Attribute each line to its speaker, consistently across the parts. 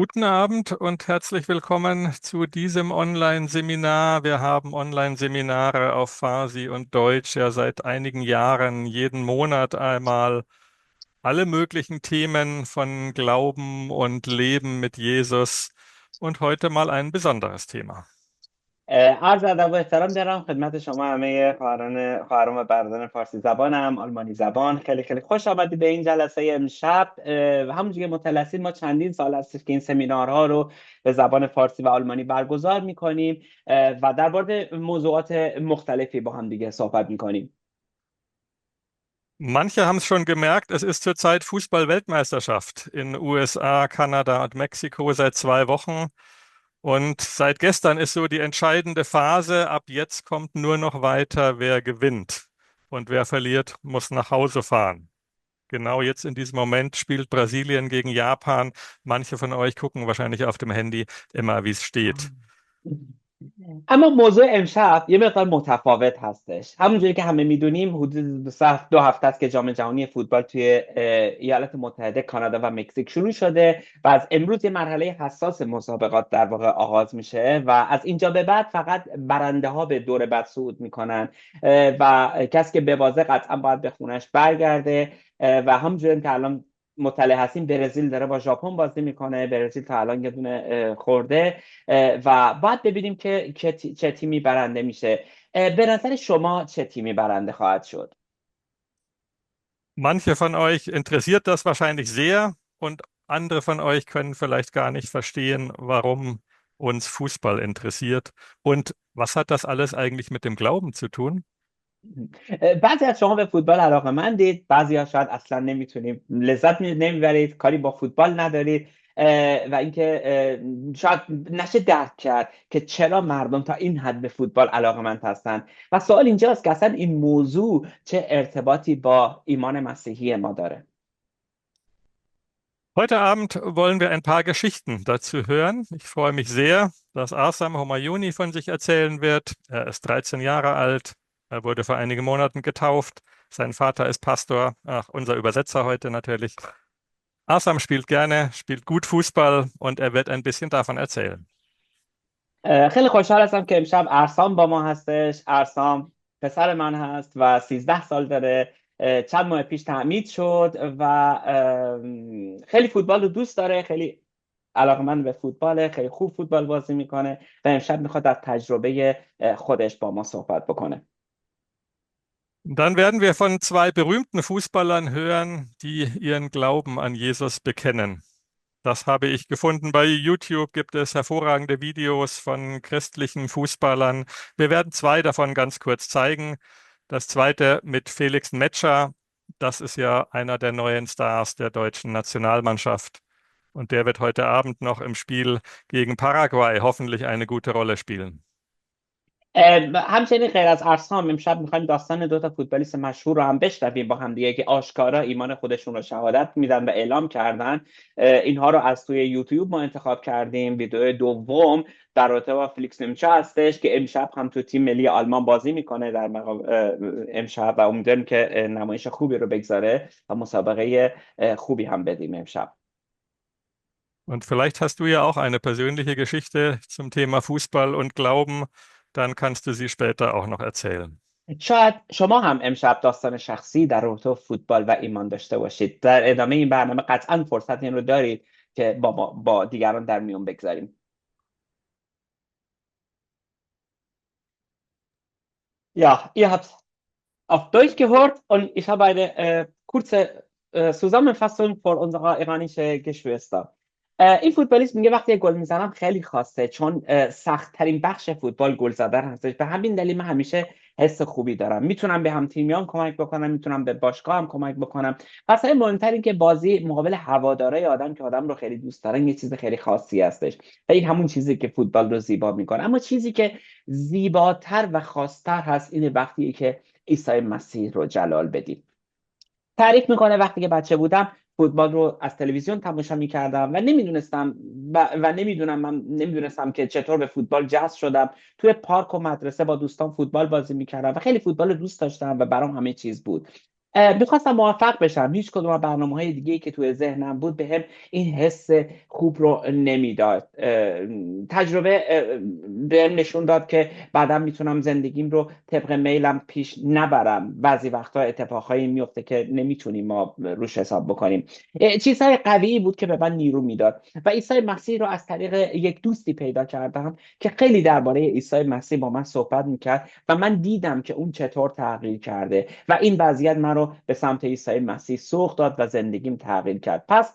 Speaker 1: Guten Abend und herzlich willkommen zu diesem Online-Seminar. Wir haben Online-Seminare auf Farsi und Deutsch ja seit einigen Jahren, jeden Monat einmal alle möglichen Themen von Glauben und Leben mit Jesus und heute mal ein besonderes Thema.
Speaker 2: عرض ادب و احترام دارم خدمت شما همه خواهران و برادران فارسی زبانم آلمانی زبان. خیلی خیلی خوش آمدید به این جلسه امشب. همونجوری که مطلع هستید ما چندین سال هستش که این سمینارها رو به زبان فارسی و آلمانی برگزار میکنیم و در مورد موضوعات مختلفی با هم دیگه صحبت میکنیم.
Speaker 1: Manche haben es schon gemerkt, es ist zurzeit Fußball-Weltmeisterschaft in USA, Kanada und Mexiko seit 2 Wochen. Und seit gestern ist so die entscheidende Phase. Ab jetzt kommt nur noch weiter, wer gewinnt. Und wer verliert, muss nach Hause fahren. Genau jetzt in diesem Moment spielt Brasilien gegen Japan. Manche von euch gucken wahrscheinlich auf dem Handy immer, wie es steht.
Speaker 2: اما موضوع امشب یه مقدار متفاوت هستش. همونجوری که همه میدونیم حدود 2 هفته است که جام جهانی فوتبال توی ایالات متحده، کانادا و مکزیک شروع شده و از امروز یه مرحله حساس مسابقات در واقع آغاز میشه و از اینجا به بعد فقط برنده ها به دور بعد صعود میکنن و کسی که ببازه قطعا باید به خونش برگرده. و همونجوری که الان مطلع هستیم برزیل داره با ژاپن بازی میکنه. برزیل تا الان یه دونه خورده و باید ببینیم که چه تیمی برنده میشه. به نظر شما چه تیمی برنده خواهد شد؟
Speaker 1: Manche von euch interessiert das wahrscheinlich sehr und andere von euch können vielleicht gar nicht verstehen, warum uns Fußball interessiert. Und was hat das alles eigentlich mit dem Glauben zu tun?
Speaker 2: بعضی از شما به فوتبال علاقه‌مندید، بعضی ها شاید اصلا نمیتونید لذت نمیبرید، کاری با فوتبال ندارید و اینکه شاید نشه درک کرد که چرا مردم تا این حد به فوتبال علاقه‌مند هستند. و سوال اینجاست که اصلا این موضوع چه ارتباطی با ایمان مسیحی ما داره.
Speaker 1: Heute Abend wollen wir ein paar Geschichten dazu hören. Ich freue mich sehr, dass Arsam Homayuni von sich erzählen wird. Er ist 13 Jahre alt. Er wurde vor einigen Monaten getauft. Sein Vater ist Pastor. Ach, unser Übersetzer heute natürlich. Arsam spielt gerne, spielt gut Fußball und er wird ein bisschen davon erzählen.
Speaker 2: خیلی خوشحال هستم که امشب ارسام با ما هستش. ارسام پسر من هست و 13 سال داره. چند ماه پیش تعمید شد و خیلی فوتبال رو دوست داره، خیلی علاقمند به فوتباله، خیلی خوب فوتبال بازی میکنه و امشب میخواد از تجربه خودش با ما صحبت بکنه.
Speaker 1: Dann werden wir von zwei berühmten Fußballern hören, die ihren Glauben an Jesus bekennen. Das habe ich gefunden. Bei YouTube gibt es hervorragende Videos von christlichen Fußballern. Wir werden zwei davon ganz kurz zeigen. Das zweite mit Felix Metscher. Das ist ja einer der neuen Stars der deutschen Nationalmannschaft. Und der wird heute Abend noch im Spiel gegen Paraguay hoffentlich eine gute Rolle spielen.
Speaker 2: همچنین غیر از ارسام امشب میخوایم داستان دو تا فوتبالیست مشهور رو هم بشنویم با هم دیگه که آشکارا ایمان خودشون رو شهادت میدن و اعلام کردن. اینها رو از توی یوتیوب ما انتخاب کردیم. ویدیو دوم در رابطه با فلیکس نیمچه هستش که امشب هم تو تیم ملی آلمان بازی میکنه در امشب و امیدواریم که نمایش خوبی رو بگذاره و مسابقه خوبی هم بدیم امشب.
Speaker 1: Und vielleicht hast du ja auch eine persönliche Geschichte zum Thema Fußball und Glauben. Dann kannst du sie später auch noch erzählen.
Speaker 2: شاید شما هم امشب داستان شخصی در رابطه با فوتبال و ایمان داشته باشید. در ادامه این برنامه قطعا فرصت این رو دارید که با دیگران در میون بگذاریم. Ja, ihr habt auf Deutsch gehört und ich habe eine kurze Zusammenfassung für unsere iranische Geschwister. این فوتبالیست میگه وقتی یک گل میزنم خیلی خاصه، چون سخت ترین بخش فوتبال گل زدن هستش. به همین دلیل من همیشه حس خوبی دارم، میتونم به هم تیمیام کمک بکنم، میتونم به باشگاهم کمک بکنم. پس مهمتر این که بازی مقابل هوادارای آدم که آدم رو خیلی دوست دارن یه چیز خیلی خاصی هستش و این همون چیزی که فوتبال رو زیبا میکنه. اما چیزی که زیباتر و خاصتر هست اینه وقتی که عیسی مسیح رو جلال بدیم. تعریف میکنه وقتی که بچه بودم فوتبال رو از تلویزیون تماشا میکردم و نمیدونستم که چطور به فوتبال جذب شدم. توی پارک و مدرسه با دوستان فوتبال بازی میکردم و خیلی فوتبال رو دوست داشتم و برام همه چیز بود. میخواستم موفق بشم. هیچ کدوم از برنامه‌های دیگه که توی ذهنم بود بهم این حس خوب رو نمیداد. تجربه بهم نشون داد که بعدم میتونم زندگیم رو طبق میلم پیش نبرم. بعضی وقتا اتفاقهایی میفته که نمیتونیم ما روش حساب بکنیم. چیزهای قوی بود که به من نیرو میداد و عیسی مسیح رو از طریق یک دوستی پیدا کردم که خیلی درباره عیسی مسیح با من صحبت میکرد و من دیدم که اون چطور تغییر کرده و این وضعیت من رو به سمت عیسی مسیح سوق داد و زندگیم تغییر کرد. پس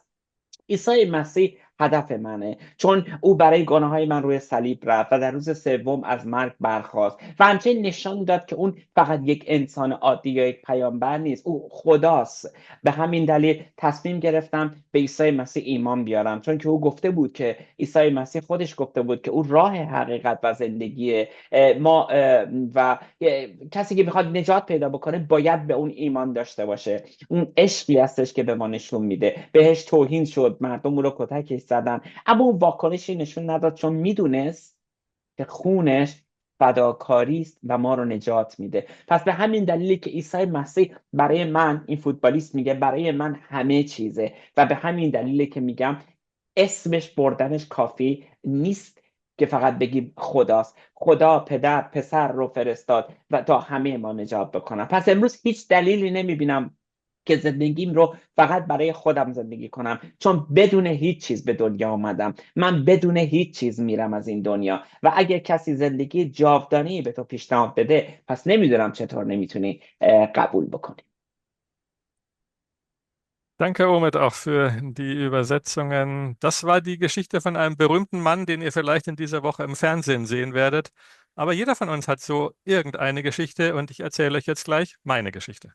Speaker 2: عیسی مسیح هدف منه، چون او برای گناههای من روی صلیب رفت و در روز سوم از مرگ برخاست و همچنین نشان داد که اون فقط یک انسان عادی یا یک پیامبر نیست، او خداست. به همین دلیل تصمیم گرفتم به عیسی مسیح ایمان بیارم، چون که او گفته بود که عیسی مسیح خودش گفته بود که او راه حقیقت و زندگیه. ما و کسی که میخواد نجات پیدا بکنه باید به اون ایمان داشته باشه. اون عشقی هستش که به ما نشون میده. بهش توهین شد، مردم او رو کتکش زدن، اما اون واکنشی نشون نداد، چون میدونست که خونش فداکاری است و ما رو نجات میده. پس به همین دلیلی که عیسی مسیح برای من، این فوتبالیست میگه، برای من همه چیزه و به همین دلیلی که میگم اسمش بردنش کافی نیست که فقط بگی خداست. خدا پدر پسر رو فرستاد و تا همه ما نجات بکنه. پس امروز هیچ دلیلی نمیبینم که زندگیم رو فقط برای خودم زندگی کنم، چون بدون هیچ چیز به دنیا آمدم. من بدون هیچ چیز میرم از این دنیا و اگر کسی زندگی جاودانی به تو پیشنهاد بده، پس نمیدونم چطور نمیتونی قبول بکنی.
Speaker 1: Danke, Omid, auch für die Übersetzungen. Das war die Geschichte von einem berühmten Mann, den ihr vielleicht in dieser Woche im Fernsehen sehen werdet. Aber jeder von uns hat so irgendeine Geschichte und ich erzähle euch jetzt gleich meine Geschichte.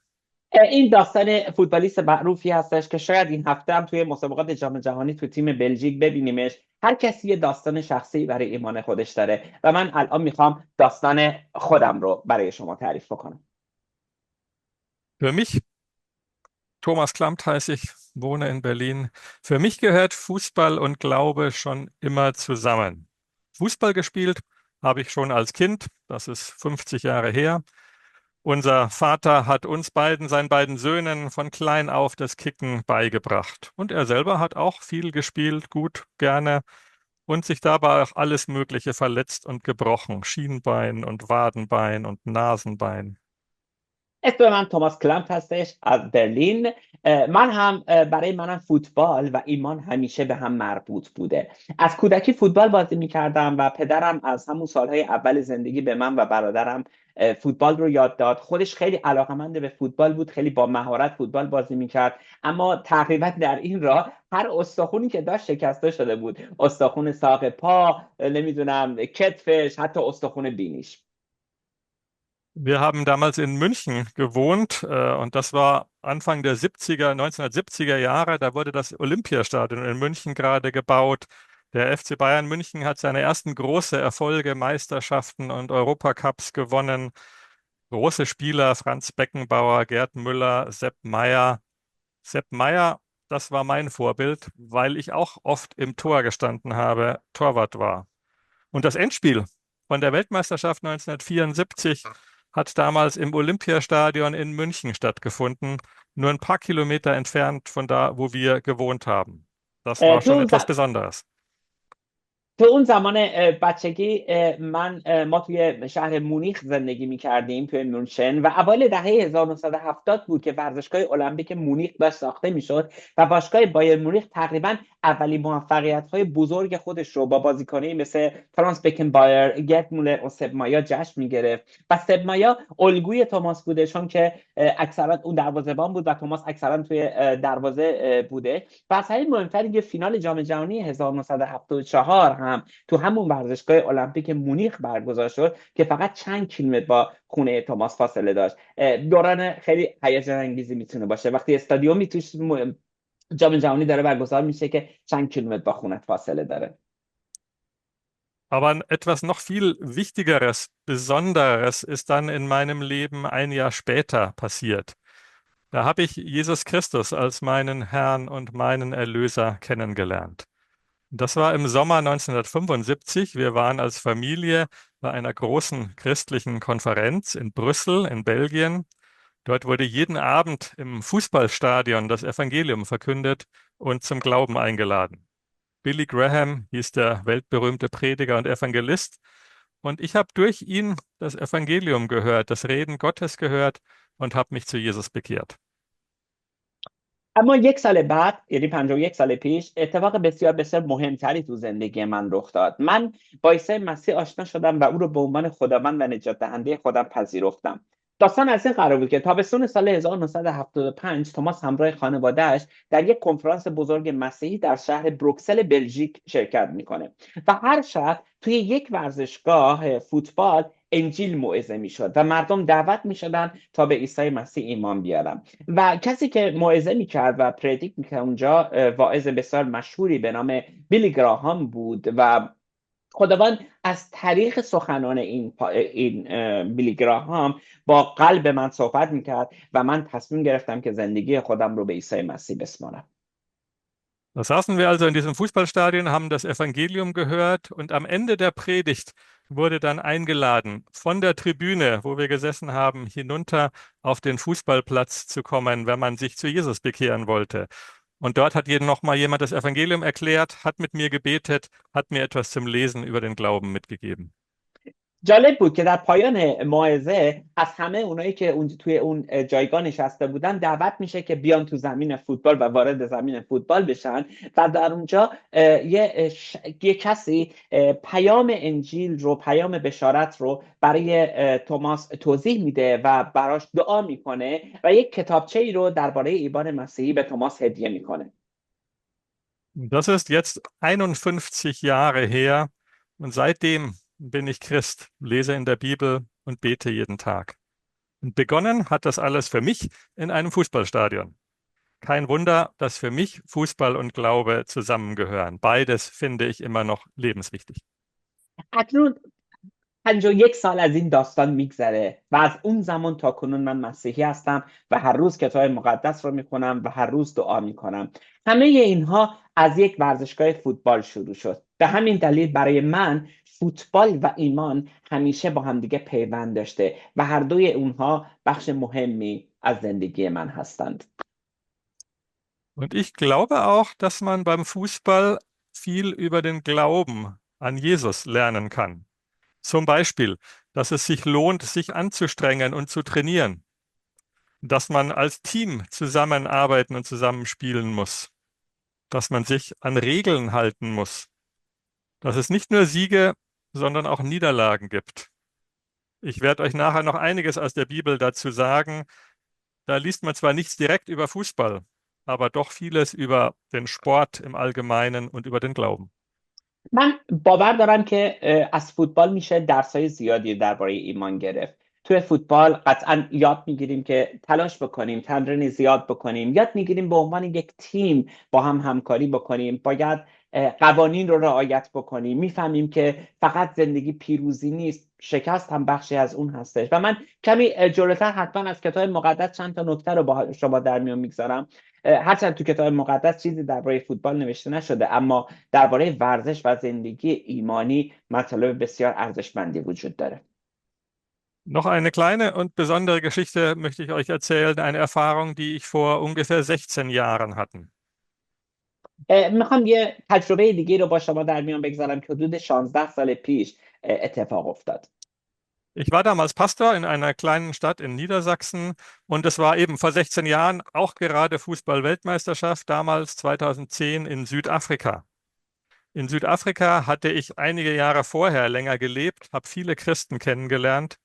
Speaker 2: این داستان فوتبالیست معروفی هستش که شاید این هفته هم توی مسابقات جام جهانی تو تیم بلژیک ببینیمش. هر کسی یه داستان شخصی برای ایمان خودش داره و من الان میخوام داستان خودم رو برای شما تعریف بکنم.
Speaker 1: Für mich, Thomas Klamt heiße ich, wohne in Berlin. Für mich gehört Fußball und Glaube schon immer zusammen. Fußball gespielt habe ich schon als Kind, das ist 50 Jahre her. Unser Vater hat uns beiden, seinen beiden Söhnen, von klein auf das Kicken beigebracht. Und er selber hat auch viel gespielt, gut, gerne und sich dabei auch alles Mögliche verletzt und gebrochen. Schienbein und Wadenbein und Nasenbein.
Speaker 2: اسم من توماس کلمپ هستش از برلین. من هم برای منم فوتبال و ایمان همیشه به هم مربوط بوده. از کودکی فوتبال بازی میکردم و پدرم از همون سالهای اول زندگی به من و برادرم فوتبال رو یاد داد. خودش خیلی علاقمند به فوتبال بود، خیلی با مهارت فوتبال بازی میکرد، اما تقریبا در این راه هر استخونی که داشت شکسته شده بود. استخون ساق پا، نمیدونم کتفش، حتی استخون بینیش.
Speaker 1: Wir haben damals in München gewohnt und das war Anfang der 1970er Jahre. Da wurde das Olympiastadion in München gerade gebaut. Der FC Bayern München hat seine ersten große Erfolge, Meisterschaften und Europacups gewonnen. Große Spieler, Franz Beckenbauer, Gerd Müller, Sepp Maier. Sepp Maier, das war mein Vorbild, weil ich auch oft im Tor gestanden habe, Torwart war. Und das Endspiel von der Weltmeisterschaft 1974 hat damals im Olympiastadion in München stattgefunden, nur ein paar Kilometer entfernt von da, wo wir gewohnt haben. Das war schon
Speaker 2: تو
Speaker 1: etwas Besonderes.
Speaker 2: تو اون زمان بچگی ما توی شهر مونیخ زندگی میکردیم، توی مونشن، و اوایل دهه 1970 بود که ورزشگاه المپیک مونیخ داشت ساخته میشد و باشگاه بایر مونیخ تقریبا اولین موفقیت‌های بزرگ خودش رو با بازیکنایی مثل فرانس بکن بایر، گرت مولر و سب مایا جشن میگرفت. و سب مایا الگوی توماس بوده، چون که اکثرا اون دروازه‌بان بود و توماس اکثرا توی دروازه بوده. و از همین مهمتر یه فینال جام جهانی 1974 هم تو همون ورزشگاه المپیک مونیخ برگزار شد که فقط چند کیلومتر با خونه توماس فاصله داشت. دوران خیلی هیجان انگیزی میتونه باشه وقتی استادیومی توش جام جهانی داره برگزار میشه که چند کیلومتر با خونت فاصله داره.
Speaker 1: Aber etwas noch viel Wichtigeres, Besonderes ist dann in meinem Leben ein Jahr später passiert. Da habe ich Jesus Christus als meinen Herrn und meinen Erlöser kennengelernt. Das war im Sommer 1975. Wir waren als Familie bei einer großen christlichen Konferenz in Brüssel in Belgien. Dort wurde jeden Abend im Fußballstadion das Evangelium verkündet und zum Glauben eingeladen. Billy Graham hieß der weltberühmte Prediger und Evangelist. Und ich habe durch ihn das Evangelium gehört, das Reden Gottes gehört und habe mich zu Jesus bekehrt.
Speaker 2: اما یک سال بعد یعنی 51 سال پیش اتفاق بسیار بسیار مهمتری تو زندگی من رخ داد. من با عیسی مسیح آشنا شدم و او رو به عنوان خداوند و نجات دهنده خودم پذیرفتم. داستان از این قرار بود که تابستون سال 1975 توماس همراه خانوادهش در یک کنفرانس بزرگ مسیحی در شهر بروکسل بلژیک شرکت میکنه و هر شب توی یک ورزشگاه فوتبال انجیل موعظه میشد و مردم دعوت میشدن تا به عیسی مسیح ایمان بیارن و کسی که موعظه میکرد و پردیک میکرد اونجا واعظ بسیار مشهوری به نام بیلی گراهام بود و خداوند از طریق سخنان این بیلی گراهام با قلب من صحبت میکرد و من تصمیم گرفتم که زندگی خودم رو به عیسی مسیح بسپارم.
Speaker 1: Da saßen wir also in diesem Fußballstadion, haben das Evangelium gehört und am Ende der Predigt wurde dann eingeladen, von der Tribüne, wo wir gesessen haben, hinunter auf den Fußballplatz zu kommen, wenn man sich zu Jesus bekehren wollte. Und dort hat noch mal jemand das Evangelium erklärt, hat mit mir gebetet, hat mir etwas zum Lesen über den Glauben mitgegeben.
Speaker 2: جالب بود که در پایان موعظه از همه اونایی که توی اون جایگاه نشسته بودن دعوت میشه که بیان تو زمین فوتبال و وارد زمین فوتبال بشن و در اونجا یه کسی پیام انجیل رو، پیام بشارت رو برای توماس توضیح میده و براش دعا میکنه و یک کتابچه ای رو درباره ایمان مسیحی به توماس هدیه میکنه.
Speaker 1: Das ist jetzt 51 Jahre her und seitdem bin ich Christ, lese in der Bibel und bete jeden Tag. Und begonnen hat das alles für mich in einem Fußballstadion. Kein Wunder, dass für mich Fußball und Glaube zusammengehören. Beides finde ich immer noch lebenswichtig.
Speaker 2: اکنون 51 سال از این داستان میگذره و از اون زمان تا کنون من مسیحی هستم و هر روز کتاب مقدس رو میخونم و هر روز دعا میکنم. همه اینها از یک ورزشگاه فوتبال شروع شد. به همین دلیل برای من فوتبال و ایمان همیشه با همدیگه پیوند داشته و هر دوی اونها بخش مهمی از زندگی من هستند.
Speaker 1: Und ich glaube auch, dass man beim Fußball viel über den Glauben an Jesus lernen kann. Zum Beispiel, dass es sich lohnt, sich anzustrengen und zu trainieren, dass man als Team zusammenarbeiten und zusammenspielen muss, dass man sich an Regeln halten muss, dass es nicht nur Siege, sondern auch Niederlagen gibt. Ich werde euch nachher noch einiges aus der Bibel dazu sagen. Da liest man zwar nichts direkt über Fußball, aber doch vieles über den Sport im Allgemeinen und über den Glauben.
Speaker 2: من باور دارم که از فوتبال میشه درسای زیادی درباره ایمان گرفت. توی فوتبال قطعا یاد میگیریم که تلاش بکنیم، تمرین زیاد بکنیم، یاد میگیریم به عنوان یک تیم با هم همکاری بکنیم، باید قوانین رو رعایت بکنیم، میفهمیم که فقط زندگی پیروزی نیست، شکست هم بخشی از اون هستش. و من کمی جلوتر حتما از کتاب مقدس چند تا نکته رو با شما در میون میگذارم. هرچند تو کتاب مقدس چیزی درباره فوتبال نوشته نشده، اما درباره ورزش و زندگی ایمانی مطالب بسیار ارزشمندی وجود داره.
Speaker 1: Noch eine kleine und besondere Geschichte möchte ich euch erzählen, eine Erfahrung, die ich vor ungefähr 16 Jahren hatte.
Speaker 2: میخوام یه تجربه دیگه رو با شما در میان بگذارم که حدود 16 سال پیش اتفاق افتاد.
Speaker 1: Ich war damals Pastor in einer kleinen Stadt in Niedersachsen und es war eben vor 16 Jahren auch gerade Fußball-Weltmeisterschaft, damals 2010 in Südafrika. In Südafrika hatte ich einige Jahre vorher länger gelebt, habe viele Christen kennengelernt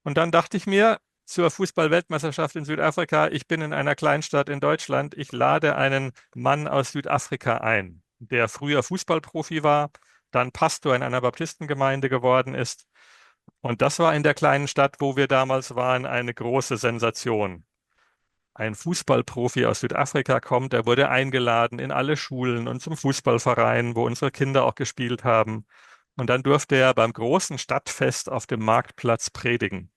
Speaker 1: und dann dachte ich mir, zur Fußball-Weltmeisterschaft in Südafrika, ich bin in einer Kleinstadt in Deutschland, ich lade einen Mann aus Südafrika ein, der früher Fußballprofi war, dann Pastor in einer Baptistengemeinde geworden ist. Und das war in der kleinen Stadt, wo wir damals waren, eine große Sensation. Ein Fußballprofi aus Südafrika kommt, er wurde eingeladen in alle Schulen und zum Fußballverein, wo unsere Kinder auch gespielt haben. Und dann durfte er beim großen Stadtfest auf dem Marktplatz predigen.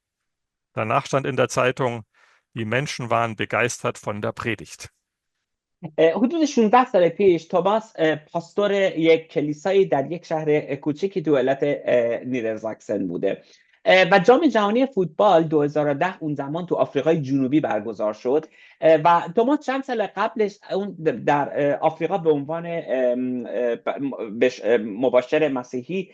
Speaker 1: Danach stand in der Zeitung, die Menschen waren begeistert von der Predigt.
Speaker 2: حدود 16 سال پیش توماس پاستور یک کلیسایی در یک شهر کوچکی تو ایالت نیدرزاکسن بوده و جام جهانی فوتبال 2010 اون زمان تو آفریقای جنوبی برگزار شد و توماس چند سال قبلش اون در آفریقا به عنوان مباشر مسیحی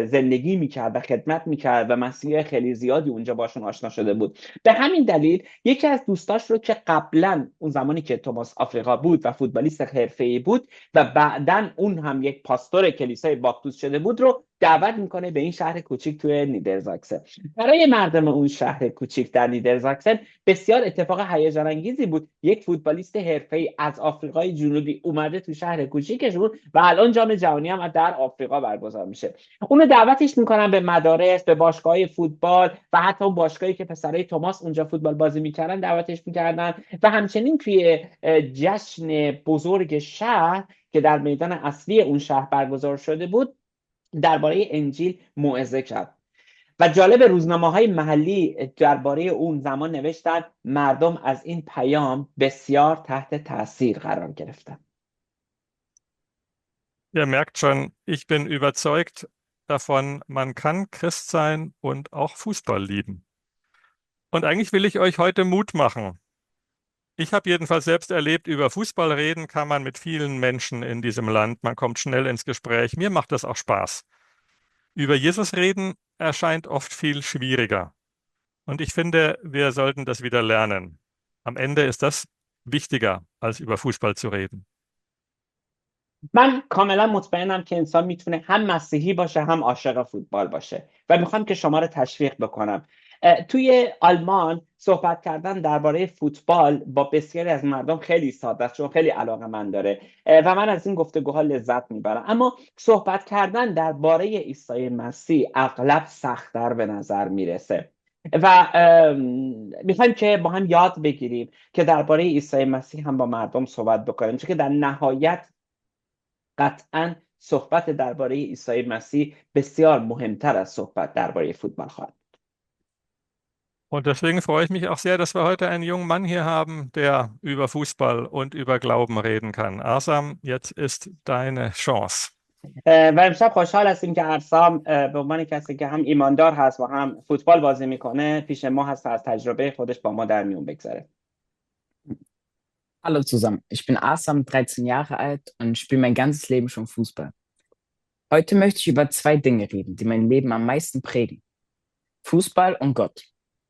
Speaker 2: زندگی میکرد و خدمت میکرد و مسیح خیلی زیادی اونجا باشون آشنا شده بود. به همین دلیل یکی از دوستاش رو که قبلا اون زمانی که توماس آفریقا بود و فوتبالیست حرفه‌ای بود و بعدن اون هم یک پاستور کلیسای باپتیست شده بود رو دعوت میکنه به این شهر کوچیک توی نیدرزاکسن. برای مردم اون شهر کوچیک در نیدرزاکسن بسیار اتفاق هیجان انگیزی بود، یک فوتبالیست حرفه‌ای از آفریقای جنوبی اومده تو شهر کوچیکشون و الان جام جهانی هم در آفریقا برگزار میشه. اونو دعوتش میکنن به مدارس، به باشگاه فوتبال و حتی اون باشگاهی که پسرای توماس اونجا فوتبال بازی میکردن دعوتش میکردن و همچنین توی جشن بزرگ شهر که در میدان اصلی اون شهر برگزار شده بود درباره انجیل موعظه کرد. و جالب روزنامه‌های محلی درباره اون زمان نوشتن مردم از این پیام بسیار تحت تاثیر قرار گرفتن.
Speaker 1: Ihr merkt schon, ich bin überzeugt davon, man kann Christ sein und auch Fußball lieben. Und eigentlich will ich euch heute Mut machen. Ich habe jedenfalls selbst erlebt, über Fußball reden kann man mit vielen Menschen in diesem Land. Man kommt schnell ins Gespräch. Mir macht das auch Spaß. Über Jesus reden erscheint oft viel schwieriger. Und ich finde, wir sollten das wieder lernen. Am Ende ist das wichtiger, als über Fußball zu reden.
Speaker 2: من کاملا مطمئنم که انسان میتونه هم مسیحی باشه هم عاشق فوتبال باشه و میخوام که شما رو تشویق بکنم. توی آلمان صحبت کردن درباره فوتبال با بسیاری از مردم خیلی ساده است چون خیلی علاقه‌مند داره و من از این گفتگوها لذت میبرم. اما صحبت کردن درباره عیسی مسیح اغلب سخت‌تر به نظر میرسه و میخوایم که با هم یاد بگیریم که درباره عیسی مسیح هم با مردم صحبت بکنیم، چون که در نهایت قطعا صحبت درباره عیسی مسیح بسیار مهمتر از صحبت درباره فوتبال خواهد.
Speaker 1: Und deswegen freue ich mich auch sehr, dass wir heute einen jungen Mann hier haben, der über Fußball und über Glauben reden kann. Asam, jetzt ist deine Chance.
Speaker 2: و امشب خوشحال هستیم که ارسام به عنوان کسی که هم ایماندار هست و هم فوتبال بازی میکنه پیش ما هست و از تجربه خودش با ما در میون بگذاره.
Speaker 3: Hallo zusammen, ich bin Asam, 13 Jahre alt und spiele mein ganzes Leben schon Fußball. Heute möchte ich über zwei Dinge reden, die mein Leben am meisten prägen. Fußball und Gott.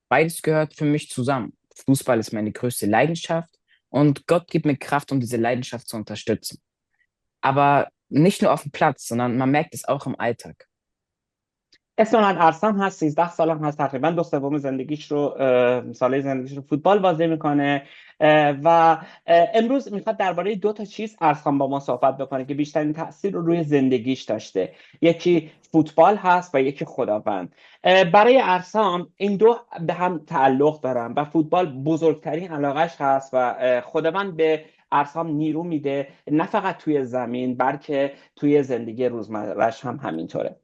Speaker 3: Beides gehört für mich zusammen. Fußball ist meine größte Leidenschaft und Gott gibt mir Kraft, um diese Leidenschaft zu unterstützen. Aber nicht nur auf dem Platz, sondern man merkt es auch im Alltag.
Speaker 2: اسم من ارسام هست، 13 سالم هست، تقریبا 2/3 زندگیش رو ساله زندگیش رو فوتبال بازی میکنه و امروز میخواد درباره 2 تا چیز ارسام با ما صحبت بکنه که بیشترین تاثیر رو روی زندگیش داشته. یکی فوتبال هست و یکی خداوند. برای ارسام این دو به هم تعلق دارن و فوتبال بزرگترین علاقش هست و خداوند به ارسام نیرو میده، نه فقط توی زمین بلکه توی زندگی روزمره‌اش هم همینطوره.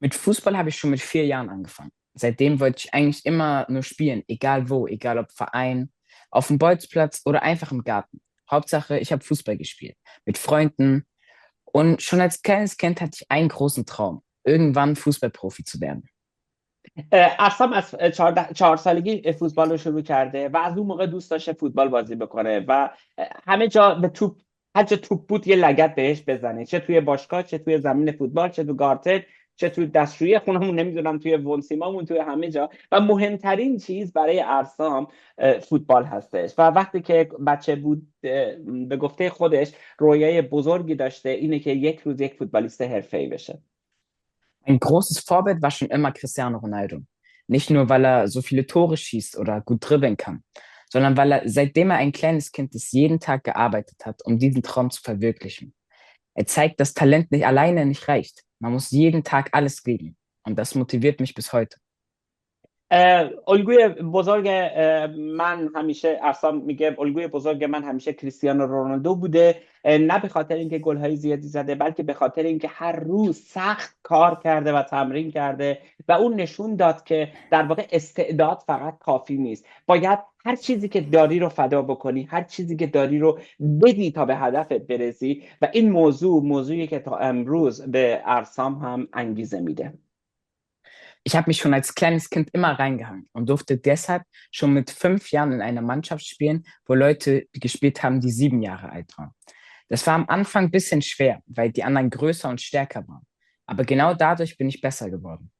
Speaker 3: Mit Fußball habe ich schon mit 4 Jahren angefangen. Seitdem wollte ich eigentlich immer nur spielen, egal wo, egal ob Verein, auf dem Bolzplatz oder einfach im Garten. Hauptsache, ich habe Fußball gespielt, mit Freunden. Und schon als kleines Kind hatte ich einen großen Traum, irgendwann Fußballprofi zu werden.
Speaker 2: ارسام از 4 سالگی فوتبال رو شروع کرده و از اون موقع دوست داشته فوتبال بازی بکنه و همه جا به توپ، هر جا توپ بود یه لگد بهش بزنه، چه توی باشگاه، چه توی زمین فوتبال، چه تو گارتن، چه توی دستشویی خونمون، نمیدونم توی ونسیمامون، توی همه جا. و مهمترین چیز برای ارسام فوتبال هستش و وقتی که بچه بود به گفته خودش رویای بزرگی داشته، اینه که یک روز یک فوتبالیست حرفه‌ای بشه.
Speaker 3: Ein großes Vorbild war schon immer Cristiano Ronaldo. Nicht nur, weil er so viele Tore schießt oder gut dribbeln kann, sondern weil er, seitdem er ein kleines Kind ist, jeden Tag gearbeitet hat, um diesen Traum zu verwirklichen. Er zeigt, dass Talent nicht alleine nicht reicht. Man muss jeden Tag alles geben. Und das motiviert mich bis heute.
Speaker 2: الگوی بزرگ من همیشه ارسام میگه الگوی بزرگ من همیشه کریستیانو رونالدو بوده، نه به خاطر اینکه گل‌های زیادی زده بلکه به خاطر اینکه هر روز سخت کار کرده و تمرین کرده و اون نشون داد که در واقع استعداد فقط کافی نیست، باید هر چیزی که داری رو فدا بکنی، هر چیزی که داری رو بدی تا به هدفت برسی و این موضوعی که تا امروز به ارسام هم انگیزه میده.
Speaker 3: Ich habe mich schon als kleines Kind immer reingehangen und durfte deshalb schon mit 5 Jahren in einer Mannschaft spielen, wo Leute gespielt haben, die 7 Jahre alt waren. Das war am Anfang ein bisschen schwer, weil die anderen größer und stärker waren. Aber genau dadurch bin ich besser geworden.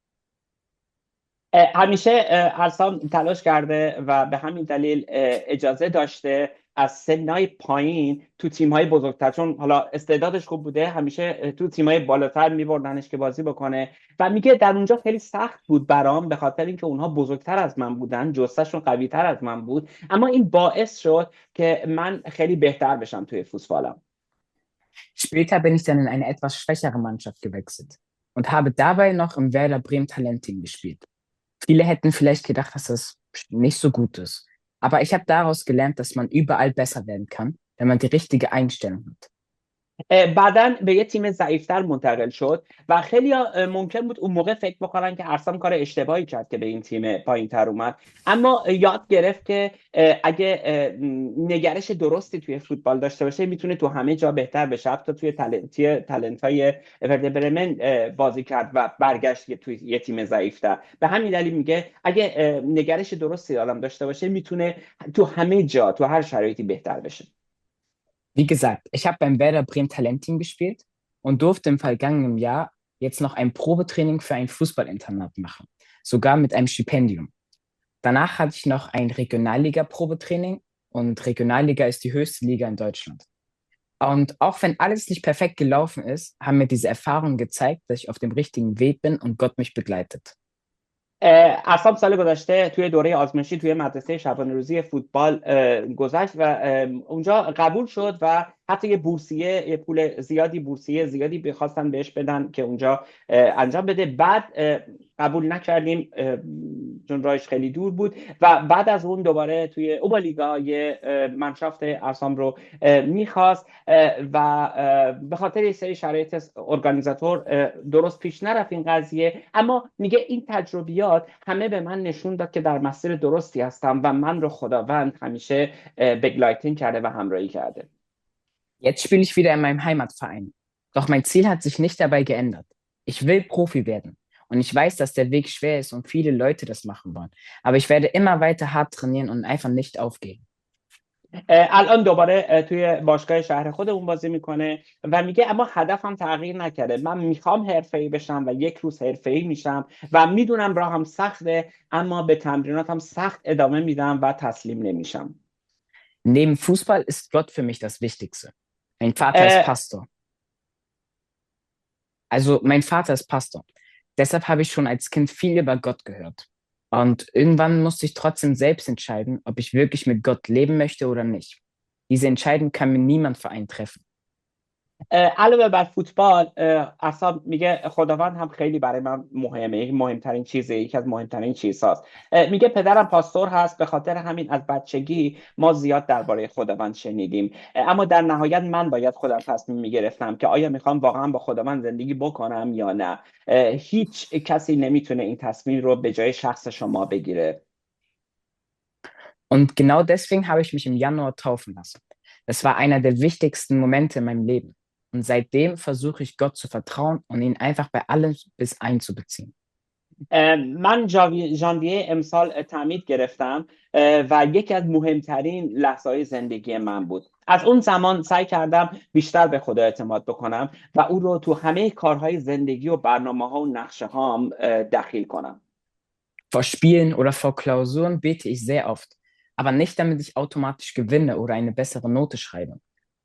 Speaker 2: همیشه ارسام تلاش کرده و به همین دلیل اجازه داشته از سنای پایین تو تیم‌های بزرگتر، چون حالا استعدادش خوب بوده، همیشه تو تیم‌های بالاتر می‌بردنش که بازی بکنه و میگه در اونجا خیلی سخت بود برام، به خاطر اینکه اونها بزرگتر از من بودن، جثه‌شون قوی‌تر از من بود، اما این باعث شد که من خیلی بهتر بشم توی فوتبالم.
Speaker 3: Später bin ich dann in eine etwas schwächere Mannschaft gewechselt und habe dabei noch im Werder Bremen Talentteam gespielt. Viele hätten vielleicht gedacht, dass das nicht so gut ist. Aber ich habe daraus gelernt, dass man überall besser werden kann, wenn man die richtige Einstellung hat.
Speaker 2: بعدا به یه تیم ضعیفتر منتقل شد و خیلی ممکن بود اون موقع فکر بکنن که ارسام کار اشتباهی کرد که به این تیم پایینتر اومد، اما یاد گرفت که اگه نگرش درستی توی فوتبال داشته باشه میتونه تو همه جا بهتر بشه. حتی توی تالنت های ورده برمن بازی کرد و برگشت توی یه تیم ضعیفتر. به همین دلیل میگه اگه نگرش درستی آدم داشته باشه میتونه تو همه جا، تو هر شرایطی بهتر بشه.
Speaker 3: Wie gesagt, ich habe beim Werder Bremen Talentteam gespielt und durfte im vergangenen Jahr jetzt noch ein Probetraining für ein Fußballinternat machen, sogar mit einem Stipendium. Danach hatte ich noch ein Regionalliga-Probetraining und Regionalliga ist die höchste Liga in Deutschland. Und auch wenn alles nicht perfekt gelaufen ist, haben mir diese Erfahrungen gezeigt, dass ich auf dem richtigen Weg bin und Gott mich begleitet.
Speaker 2: ارسام سال گذشته توی دوره آزمایشی توی مدرسه شبانه روزی فوتبال گذشت و اونجا قبول شد و حتی یه پول زیادی بخواستن بهش بدن که اونجا انجام بده. بعد قبول نکردیم چون راهش خیلی دور بود و بعد از اون دوباره توی اوبالیگا یه منشافت ارسام رو میخواست و به خاطر یه سری شرایط ارگانیزاتور درست پیش نرفت این قضیه، اما میگه این تجربیات همه به من نشون داد که در مسیر درستی هستم و من رو خداوند همیشه بگلایتین کرده و همراهی کرده.
Speaker 3: Jetzt spiele ich wieder in meinem Heimatverein. Doch mein Ziel hat sich nicht dabei geändert. Ich will Profi werden. Und ich weiß, dass der Weg schwer ist und viele Leute das machen wollen. Aber ich werde immer weiter hart trainieren und einfach nicht aufgeben.
Speaker 2: الان دوباره توی باشگاه شهر خودمون بازی میکنه و میگه اما هدفم تغییر نکرده. من میخوام حرفه‌ای بشم و یک روز حرفه‌ای میشم و میدونم راهم سخته، اما به تمریناتم سخت ادامه میدم و تسلیم نمیشم.
Speaker 3: Neben Fußball ist Gott für mich das Wichtigste. Mein Vater ist Pastor. Mein Vater ist Pastor. Deshalb habe ich schon als Kind viel über Gott gehört. Und irgendwann musste ich trotzdem selbst entscheiden, ob ich wirklich mit Gott leben möchte oder nicht. Diese Entscheidung kann mir niemand für einen treffen.
Speaker 2: علاوه بر فوتبال، اصلا میگه خداوند هم خیلی برای من مهمه، یکی از مهمترین چیزهاست. میگه پدرم پاستور هست، به خاطر همین از بچگی ما زیاد درباره خداوند شنیدیم، اما در نهایت من باید خودم تصمیم میگرفتم که آیا میخوام واقعا با خداوند زندگی بکنم یا نه. هیچ کسی نمیتونه این تصمیم رو به جای شخص شما بگیره.
Speaker 3: Und genau deswegen habe ich mich im Januar taufen lassen. Das war einer der wichtigsten Momente in meinem Leben. Und seitdem versuche ich Gott zu vertrauen und ihn einfach bei allem bis einzubeziehen.
Speaker 2: من ژانویه امسال تعمید گرفتم و یکی از مهمترین لحظه‌های زندگی من بود. از اون زمان سعی کردم بیشتر به خدا اعتماد بکنم و او رو تو همه کارهای زندگی و برنامه‌ها و نقشه‌هام دخیل کنم.
Speaker 3: Vor Spielen oder vor Klausuren bete ich sehr oft, aber nicht damit ich automatisch gewinne oder eine bessere Note schreibe,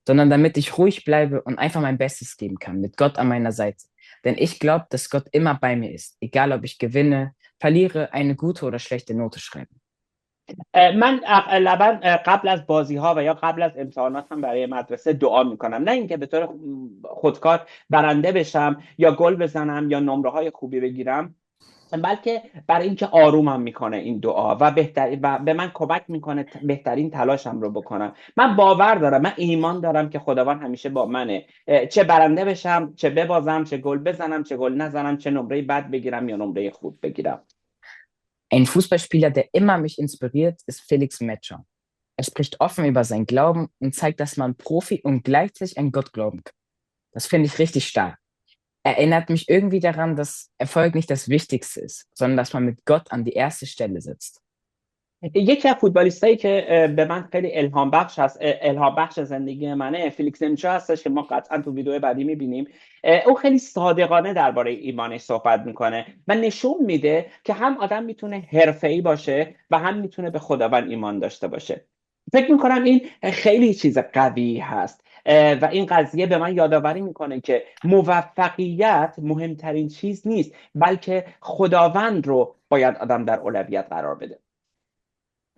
Speaker 3: sondern damit ich ruhig bleibe und einfach mein Bestes geben kann, mit Gott an meiner Seite. Denn ich glaube, dass Gott immer bei mir ist, egal ob ich gewinne, verliere, eine gute oder schlechte Note schreibe.
Speaker 2: من اغلبا قبل از بازی ها و یا قبل از امتحانات هم برای مدرسه دعا میکنم، نه اینکه به طور خودکار برنده بشم یا گل بزنم یا نمره های خوبی بگیرم، بلکه برای اینکه آرومم میکنه این دعا و به من کمک میکنه بهترین تلاشم رو بکنم. من باور دارم، من ایمان دارم که خداوند همیشه با منه، چه برنده بشم، چه ببازم، چه گل بزنم، چه گل نزنم، چه نمره بد بگیرم یا نمره خوب بگیرم.
Speaker 3: Ein Fußballspieler, der immer mich inspiriert, ist Felix Metscher. Er spricht offen über seinen Glauben und zeigt, dass man Profi und gleichzeitig an Gott glauben kann. Das finde ich richtig stark. Erinnert mich irgendwie daran, dass Erfolg nicht das Wichtigste ist, sondern dass man mit Gott an die erste Stelle setzt.
Speaker 2: یکی از فوتبالیستایی که به من خیلی الهام بخش هست، الهام بخش زندگی منه، فیلیکس نمچه هستش که ما قطعا تو ویدیو بعدی میبینیم. او خیلی صادقانه درباره ایمانش صحبت میکنه و نشون میده که هم آدم میتونه حرفه‌ای باشه و هم میتونه به خداوند ایمان داشته باشه. فکر میکنم این خیلی چیز قوی هست و این قضیه به من یادآوری میکنه که موفقیت مهمترین چیز نیست، بلکه خداوند رو باید آدم در اولویت قرار بده.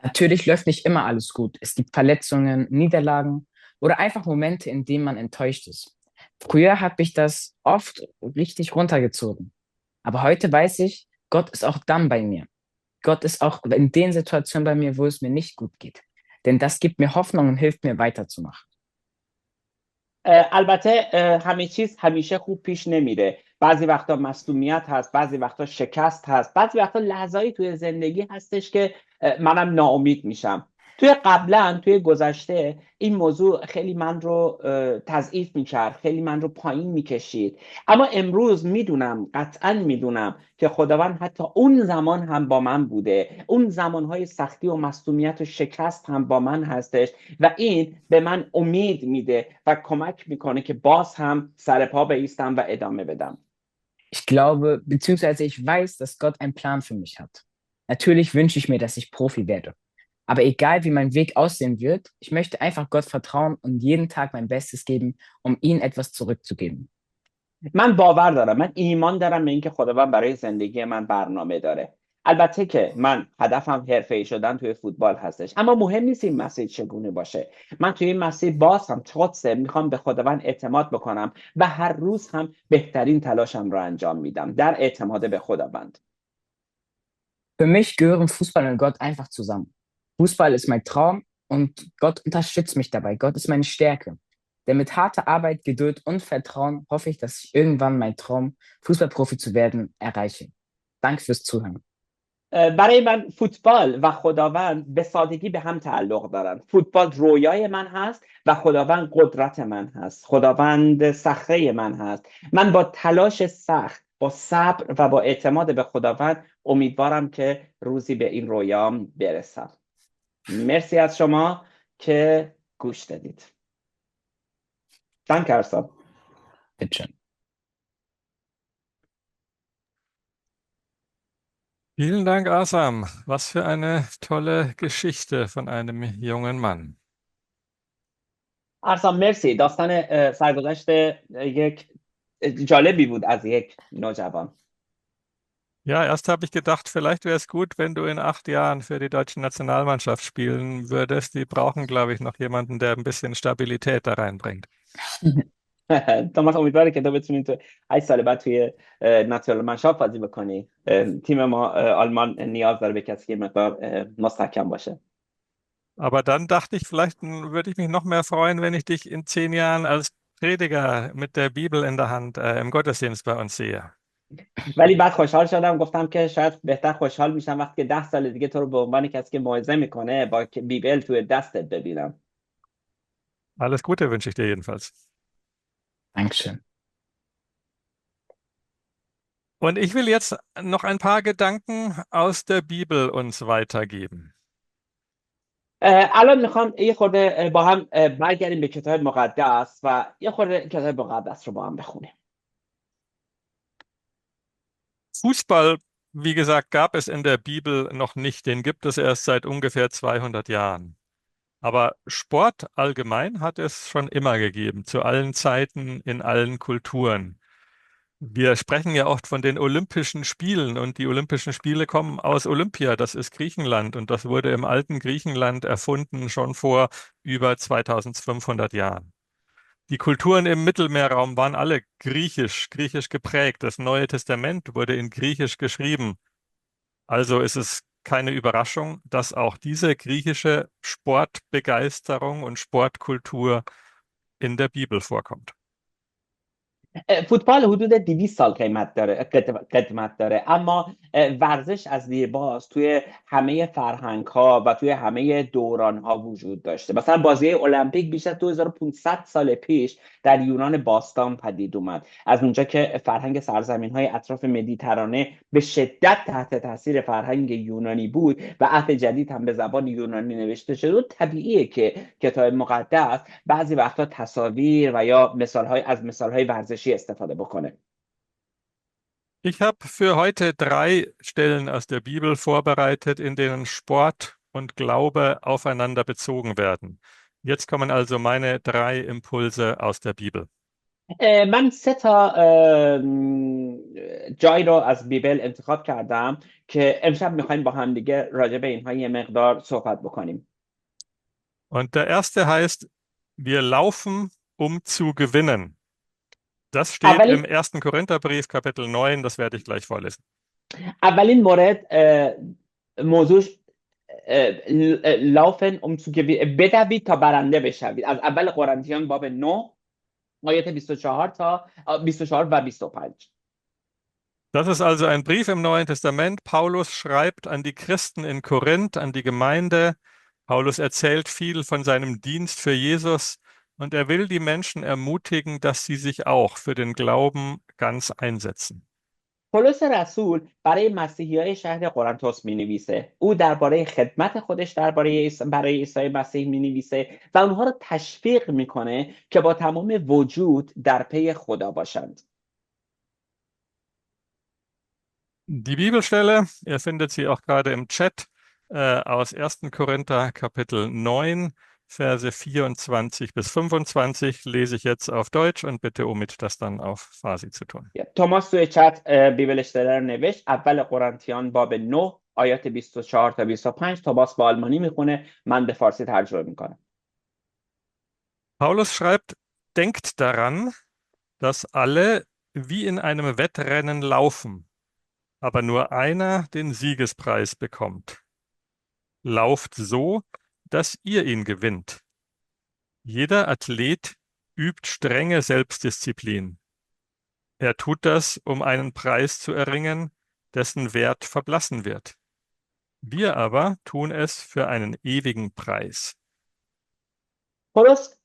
Speaker 3: Natürlich läuft nicht immer alles gut. Es gibt Verletzungen, Niederlagen oder einfach Momente, in denen man enttäuscht ist. Früher habe ich das oft richtig runtergezogen. Aber heute weiß ich, Gott ist auch dann bei mir. Gott ist auch in den Situationen bei mir, wo es mir nicht gut geht. Denn das gibt mir Hoffnung und hilft mir weiterzumachen.
Speaker 2: البته همه چیز همیشه خوب پیش نمیره. بعضی وقتا مصدومیت هست، بعضی وقتا شکست هست، بعضی وقتا لحظایی توی زندگی هستش که منم ناامید میشم. توی گذشته این موضوع خیلی من رو تضعیف میکرد، خیلی من رو پایین میکشید. اما امروز میدونم، قطعا میدونم که خداوند حتی اون زمان هم با من بوده. اون زمانهای سختی و مصدومیت و شکست هم با من هستش و این به من امید میده و کمک میکنه که باز هم سر پا بایستم و ادامه بدم.
Speaker 3: Ich glaube, beziehungsweise ich weiß, dass Gott einen Plan für mich hat. Natürlich wünsche ich mir, dass ich Profi werde. Aber egal, wie mein Weg aussehen wird, ich möchte einfach Gott vertrauen und jeden Tag mein Bestes geben, um ihm etwas zurückzugeben.
Speaker 2: من باور دارم، من ایمان دارم به اینکه خداوند برای زندگی من برنامه داره. البته که من هدفم حرفه‌ای شدن توی فوتبال هستش، اما مهم نیست این مسیر چگونه باشه. من توی این مسیر باز هم میخوام به خداوند اعتماد بکنم و هر روز هم بهترین تلاشم رو انجام میدم در اعتماد به خداوند.
Speaker 3: Für mich gehören Fußball und Gott einfach zusammen. Fußball ist mein Traum und Gott unterstützt mich dabei. Gott ist meine Stärke. Denn mit harter Arbeit, Geduld und Vertrauen hoffe ich, dass ich irgendwann meinen Traum, Fußballprofi zu werden, erreiche. Danke fürs Zuhören.
Speaker 2: برای من فوتبال و خداوند به سادگی به هم تعلق دارن. فوتبال رویای من هست و خداوند قدرت من هست. خداوند صخره من هست. من با تلاش سخت، با صبر و با اعتماد به خداوند امیدوارم که روزی به این رویام برسم. مرسی از شما که گوش دادید. Danke, Arsa.
Speaker 3: Bitte schön.
Speaker 1: Vielen Dank, Asam. Was für eine tolle Geschichte von einem jungen Mann.
Speaker 2: ارسان مرسی. داستان سرگذشت یک جالبی بود از یک نوجوان.
Speaker 1: Ja, erst habe ich gedacht, vielleicht wäre es gut, wenn du in 8 Jahren für die deutsche Nationalmannschaft spielen würdest. Die brauchen, glaube ich, noch jemanden, der ein bisschen Stabilität da reinbringt.
Speaker 2: توماس امیدواره که تو بتونی تو 8 سال بعد توی ناتیونال منشاف بازی بکنی. تیم ما آلمان نیاز داره به کسی که مقدار مستحکم باشه.
Speaker 1: Aber dann dachte ich, vielleicht würde ich mich noch mehr freuen, wenn ich dich in 10 Jahren als Prediger mit der Bibel in der Hand im Gottesdienst bei uns sehe.
Speaker 2: ولی بعد خوشحال شدم، گفتم که شاید بهتر خوشحال میشم وقتی که 10 سال دیگه تو رو به عنوان کسی که موعظه میکنه با بیبل توی دستت ببینم.
Speaker 1: Alles Gute wünsche ich dir jedenfalls.
Speaker 3: Dankeschön.
Speaker 1: Und ich will jetzt noch ein paar Gedanken aus der Bibel uns weitergeben.
Speaker 2: الان میخوام یه خورده با هم برگردیم به کتاب مقدس و یه خورده کتاب مقدس رو با هم بخونیم.
Speaker 1: Fußball, wie gesagt, gab es in der Bibel noch nicht. Den gibt es erst seit ungefähr 200 Jahren. Aber Sport allgemein hat es schon immer gegeben, zu allen Zeiten, in allen Kulturen. Wir sprechen ja oft von den Olympischen Spielen und die Olympischen Spiele kommen aus Olympia, das ist Griechenland und das wurde im alten Griechenland erfunden schon vor über 2500 Jahren. Die Kulturen im Mittelmeerraum waren alle griechisch geprägt. Das Neue Testament wurde in Griechisch geschrieben. Also ist es keine Überraschung, dass auch diese griechische Sportbegeisterung und Sportkultur in der Bibel vorkommt.
Speaker 2: فوتبال حدود 200 سال قدمت داره، اما ورزش از دیرباز توی همه فرهنگ ها و توی همه دوران ها وجود داشته. مثلا بازی المپیک بیش از 2500 سال پیش در یونان باستان پدید اومد، از اونجا که فرهنگ سرزمین های اطراف مدیترانه به شدت تحت تاثیر فرهنگ یونانی بود و عهد جدید هم به زبان یونانی نوشته شده. طبیعیه که کتاب مقدس بعضی وقتا تصاویر و یا مثالهای ورزشی استفاده بکنه.
Speaker 1: Ich habe für heute 3 Stellen aus der Bibel vorbereitet, in denen Sport und Glaube aufeinander bezogen werden. Jetzt kommen also meine 3 Impulse aus der Bibel.
Speaker 2: من 3 جای رو از بیبل انتخاب کردم که امشب میخوایم با هم دیگه راجع به اینها یه مقدار صحبت بکنیم.
Speaker 1: Und der erste heißt, wir laufen, um zu gewinnen. Das steht im
Speaker 2: اولین
Speaker 1: 1. Korintherbrief, Kapitel 9, das werde ich gleich vorlesen.
Speaker 2: اولین مورد موضوعش لافن بدوید تا برنده بشوید، از اول قرنتیان باب 9 آیات 24 و 25.
Speaker 1: Das ist also ein Brief im Neuen Testament. Paulus schreibt an die Christen in Korinth, an die Gemeinde. Paulus erzählt viel von seinem Dienst für Jesus und er will die Menschen ermutigen, dass sie sich auch für den Glauben ganz einsetzen.
Speaker 2: پولس رسول برای مسیحیای شهر قرنتس می‌نویسه. او درباره خدمت خودش برای عیسی مسیح می‌نویسه و اونها رو تشویق میکنه که با تمام وجود در پی خدا باشند.
Speaker 1: Die Bibelstelle, ihr findet sie auch gerade im Chat, aus 1. Korinther Kapitel 9, Verse 24 bis 25 lese ich jetzt auf Deutsch und bitte Omid das dann auf Farsi zu tun.
Speaker 2: توماس توی چت بیبل اشتله رو نوشت. اول قرنتیان باب 9 آیات 24 تا 25. توماس با آلمانی میخونه، من به فارسی ترجمه میکنم.
Speaker 1: Paulus schreibt, denkt daran, dass alle wie in einem Wettrennen laufen, aber nur einer den Siegespreis bekommt. Lauft so, dass ihr ihn gewinnt. Jeder Athlet übt strenge Selbstdisziplin. Er tut das, um einen Preis zu erringen, dessen Wert verblassen wird. Wir aber tun es für einen ewigen Preis.
Speaker 2: پولس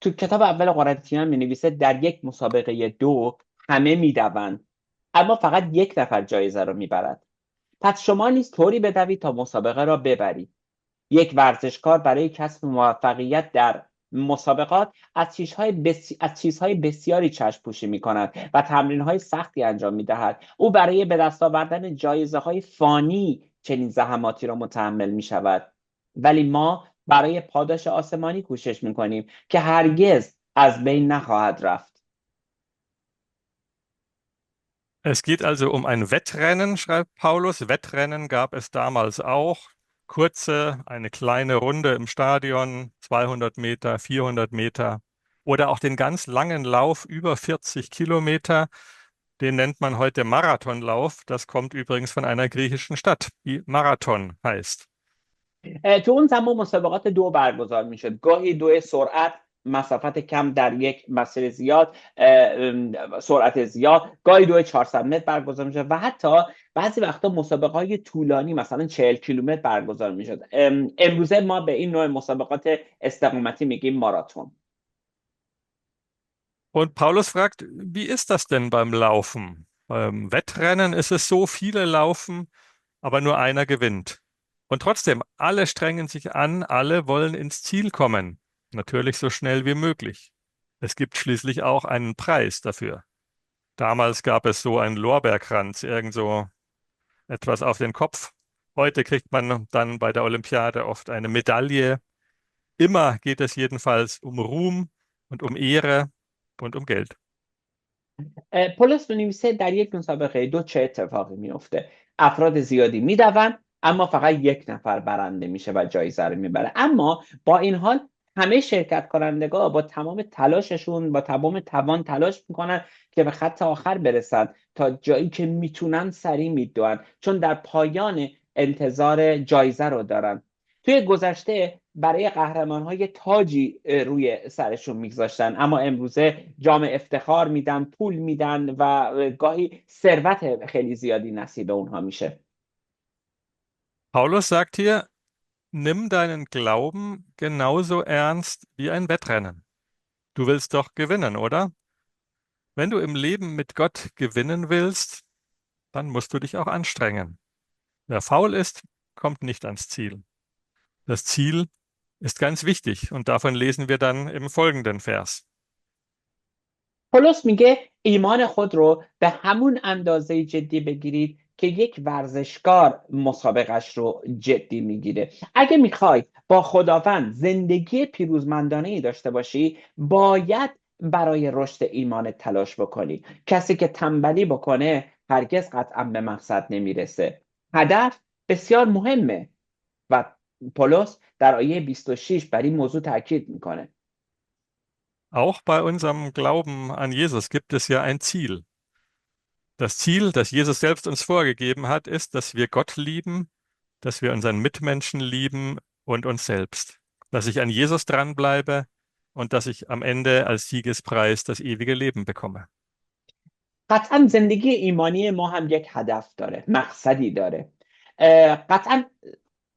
Speaker 2: تو کتاب اول قرنتیان می‌نویسه در یک مسابقه 2 همه می‌دوند، اما فقط یک نفر جایزه رو میبرد. پس شما نیز طوری بدوید تا مسابقه را ببرید. یک ورزشکار برای کسب موفقیت در مسابقات از چیزهای بسیاری چشم پوشی می‌کند و تمرین‌های سختی انجام می‌دهد. او برای به دست آوردن جایزه‌های فانی چنین زحماتی را متحمل می‌شود. ولی ما برای پاداش آسمانی کوشش می‌کنیم که هرگز از بین نخواهد رفت.
Speaker 1: Es geht also um ein Wettrennen, schreibt Paulus. Wettrennen gab es damals auch. Kurze, eine kleine Runde im Stadion, 200 Meter, 400 Meter oder auch den ganz langen Lauf über 40 Kilometer. Den nennt man heute Marathonlauf. Das kommt übrigens von einer griechischen Stadt, die Marathon heißt.
Speaker 2: تو اون زمان مسابقات 2 برگزار میشد، گاهی 2 سرعت، مسافت کم در یک مسیر زیاد، سرعت زیاد، گاهی 2 400 متر برگزار میشد و حتی بعضی وقتا مسابقات طولانی مثلا 40 کیلومتر برگزار میشد. امروزه ما به این نوع مسابقات استقامتی میگیم ماراتون.
Speaker 1: Und Paulus fragt, wie ist das denn beim Laufen? Beim Wettrennen ist es so, viele laufen, aber nur einer gewinnt. Und trotzdem, alle strengen sich an, alle wollen ins Ziel kommen. Natürlich so schnell wie möglich. Es gibt schließlich auch einen Preis dafür. Damals gab es so einen Lorbeerkranz, irgend so etwas auf den Kopf. Heute kriegt man dann bei der Olympiade oft eine Medaille. Immer geht es jedenfalls um Ruhm und um Ehre und um Geld.
Speaker 2: پولس می‌نویسه در یک مسابقه 2 چه اتفاقی میفته؟ افراد زیادی میدوند اما فقط یک نفر برنده میشه و جایزه رو میبره. اما با این حال همه شرکت کنندگان با تمام تلاششون، با تمام توان تلاش میکنن که به خط آخر برسن تا جایی که میتونن سریع میدوئن، چون در پایان انتظار جایزه رو دارن. توی گذشته برای قهرمان‌های تاجی روی سرشون میگذاشتن، اما امروزه جام افتخار میدن، پول میدن و گاهی ثروت خیلی زیادی نصیب اونها میشه.
Speaker 1: Paulus sagt hier, nimm deinen Glauben genauso ernst wie ein Wettrennen. Du willst doch gewinnen, oder? Wenn du im Leben mit Gott gewinnen willst, dann musst du dich auch anstrengen. Wer faul ist, kommt nicht ans Ziel. Das Ziel ist ganz wichtig und davon lesen wir dann im folgenden Vers.
Speaker 2: پولس میگه ایمان خود رو به همون اندازه جدی بگیرید که یک ورزشکار مسابقش رو جدی میگیره. اگه میخوای با خداوند زندگی پیروزمندانه‌ای داشته باشی، باید برای رشد ایمانت تلاش بکنی. کسی که تنبلی بکنه هرگز قطعا به مقصد نمیرسه. هدف بسیار مهمه و پولس در آیه 26 بر این موضوع تاکید میکنه.
Speaker 1: Auch bei unserem Glauben an Jesus gibt es ja ein Ziel. Das Ziel, das Jesus selbst uns vorgegeben hat, ist, dass wir Gott lieben, dass wir unseren Mitmenschen lieben und uns selbst. Dass ich an Jesus dranbleibe und dass ich am Ende als Siegespreis das ewige Leben bekomme.
Speaker 2: قطعا زندگی ایمانی ما هم یک هدف داره، مقصدی داره. قطعا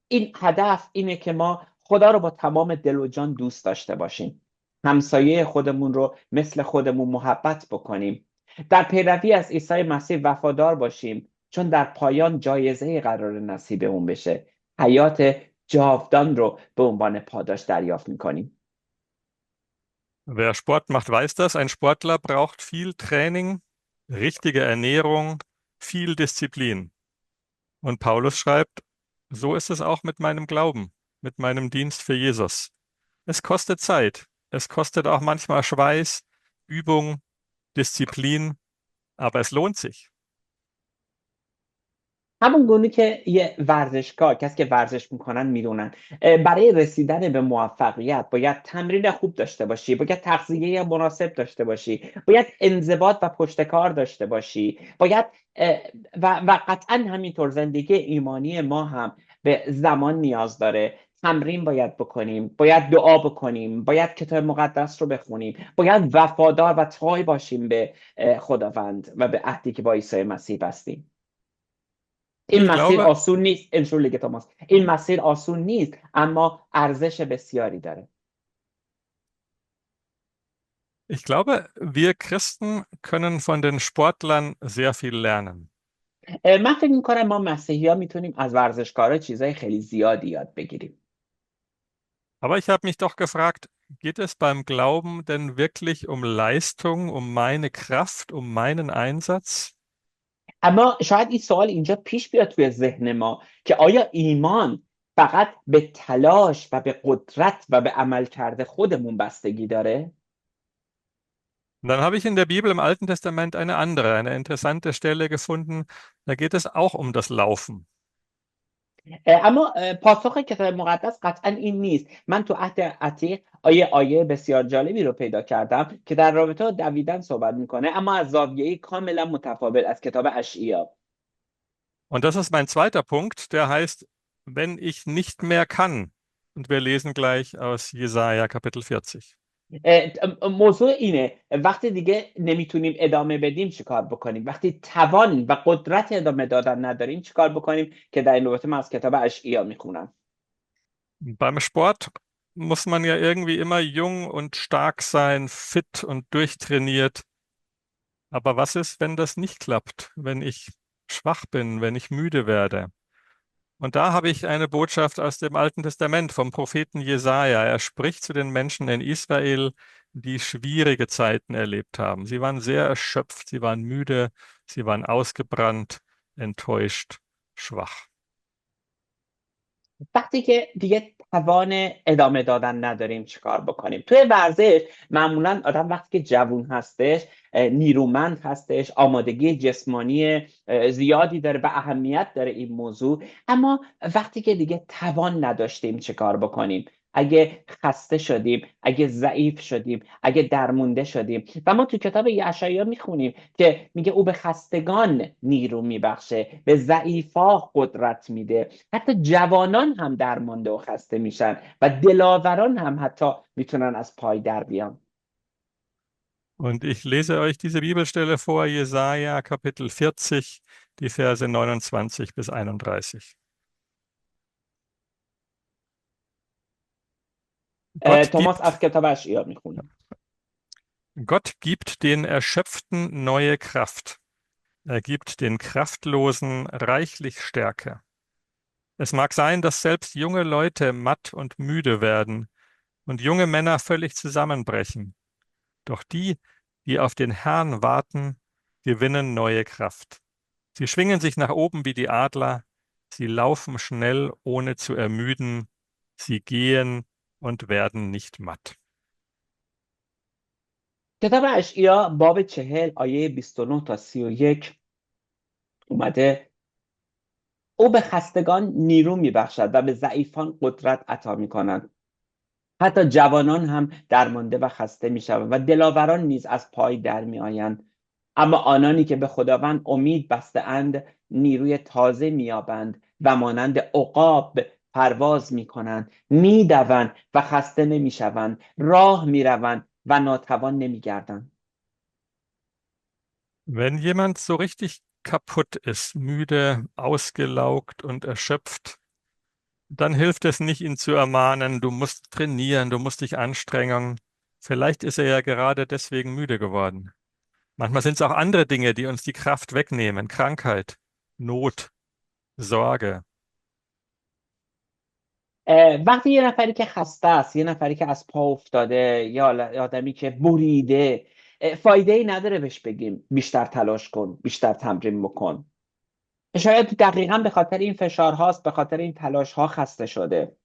Speaker 2: این هدف اینه که ما خدا رو با تمام دل و جان دوست داشته باشیم، همسایه خودمون رو مثل خودمون محبت بکنیم، در پیروی از عیسی مسیح وفادار باشیم، چون در پایان جایزه قرار نصیبمون بشه، حیات جاودان رو به عنوان پاداش دریافت میکنیم.
Speaker 1: Wer Sport macht, weiß das. Ein Sportler braucht viel Training, richtige Ernährung, viel Disziplin. Und Paulus schreibt, so ist es auch mit meinem Glauben, mit meinem Dienst für Jesus. Es kostet Zeit. Es kostet auch manchmal Schweiß, Übung, Disziplin, aber es lohnt sich.
Speaker 2: همون گونه که یه ورزشکار، کسی که ورزش میکنن میدونن برای رسیدن به موفقیت باید تمرین خوب داشته باشی، باید تغذیه مناسب داشته باشی، باید انضباط و پشتکار داشته باشی، باید و قطعا همینطور زندگی ایمانی ما هم به زمان نیاز داره. تمرین باید بکنیم، باید دعا بکنیم، باید کتاب مقدس رو بخونیم، باید وفادار و طاعی باشیم به خداوند و به عهدی که با عیسی مسیح بستیم. این
Speaker 1: Ich
Speaker 2: مسیر
Speaker 1: glaube,
Speaker 2: آسون نیست. Entschuldige توماس، این مسیر آسون نیست، اما ارزش بسیاری داره.
Speaker 1: ich glaube, wir Christen können von den Sportlern sehr viel lernen.
Speaker 2: من فکر میکنم ما مسیحی ها میتونیم از ورزشکارا چیزای خیلی زیادی یاد بگیریم.
Speaker 1: Aber ich habe mich doch gefragt, geht es beim Glauben denn wirklich um Leistung, um meine Kraft, um meinen Einsatz?
Speaker 2: اما شاید این سوال اینجا پیش بیاد توی ذهن ما که آیا ایمان فقط به تلاش و به قدرت و به عملکرد خودمون بستگی داره؟
Speaker 1: Und dann habe ich in der Bibel im Alten Testament eine interessante Stelle gefunden. Da geht es auch um das Laufen.
Speaker 2: اما پاسخ کتاب مقدس قطعا این نیست. من تو عهد عتیق آیه بسیار جالبی رو پیدا کردم که در رابطه با دویدن صحبت میکنه، اما از زاویه‌ای کاملا متفاوت از کتاب اشعیا.
Speaker 1: Und das ist mein zweiter Punkt, der heißt, wenn ich nicht mehr kann. Und wir lesen gleich aus Jesaja Kapitel 40.
Speaker 2: موضوع اینه وقتی دیگه نمیتونیم ادامه بدیم چیکار بکنیم، وقتی توان و قدرت ادامه دادن نداریم چیکار بکنیم، که در این رابطه من از کتاب اشعیا میخونم.
Speaker 1: Beim Sport muss man ja irgendwie immer jung und stark sein, fit und durchtrainiert. Aber was ist, wenn das nicht klappt, wenn ich schwach bin, wenn ich müde werde? Und da habe ich eine Botschaft aus dem Alten Testament vom Propheten Jesaja. Er spricht zu den Menschen in Israel, die schwierige Zeiten erlebt haben. Sie waren sehr erschöpft, sie waren müde, sie waren ausgebrannt, enttäuscht, schwach.
Speaker 2: وقتی که دیگه توان ادامه دادن نداریم چیکار بکنیم؟ توی ورزش معمولا آدم وقتی که جوون هستش، نیرومند هستش، آمادگی جسمانی زیادی داره و اهمیت داره این موضوع، اما وقتی که دیگه توان نداشتیم چیکار بکنیم؟ اگه خسته شدیم، اگه ضعیف شدیم، اگه درمونده شدیم. و ما تو کتاب یشعیا میخونیم که میگه او به خستگان نیرو میبخشه، به ضعیفا قدرت میده. حتی جوانان هم درمانده و خسته میشن و دلاوران هم حتی میتونن از پای در بیان.
Speaker 1: Und ich lese euch diese Bibelstelle vor, Jesaja Kapitel 40, die Verse 29 bis 31.
Speaker 2: توماس از کتاب اشعیا میخونه.
Speaker 1: Gott gibt den Erschöpften neue Kraft. Er gibt den Kraftlosen reichlich Stärke. Es mag sein, dass selbst junge Leute matt und müde werden und junge Männer völlig zusammenbrechen. Doch die, die auf den Herrn warten, gewinnen neue Kraft. Sie schwingen sich nach oben wie die Adler, sie laufen schnell, ohne zu ermüden, sie gehen und werden nicht matt.
Speaker 2: کتاب اشعیا باب 40 آیه 29 تا 31 اومده او به خستگان نیرو میبخشد و به ضعیفان قدرت عطا میکنند. حتی جوانان هم درمانده و خسته میشوند و دلاوران نیز از پای در میآیند. اما آنانی که به خداوند امید بسته اند نیروی تازه مییابند و مانند عقاب پرواز میکنند، میدوند و خسته نمیشوند، راه میروند و ناتوان نمیگردند.
Speaker 1: Wenn jemand so richtig kaputt ist, müde, ausgelaugt und erschöpft, dann hilft es nicht, ihn zu ermahnen, du musst trainieren, du musst dich anstrengen. Vielleicht ist er ja gerade deswegen müde geworden. Manchmal sind es auch andere Dinge, die uns die Kraft wegnehmen. Krankheit, Not, Sorge.
Speaker 2: وقتی یه نفری که خسته است، یه نفری که از پا افتاده، یا آدمی که بریده، فایده ای نداره بهش بگیم بیشتر تلاش کن، بیشتر تمرین بکن. شاید دقیقاً به خاطر این فشارهاست، به خاطر این تلاشها خسته شده.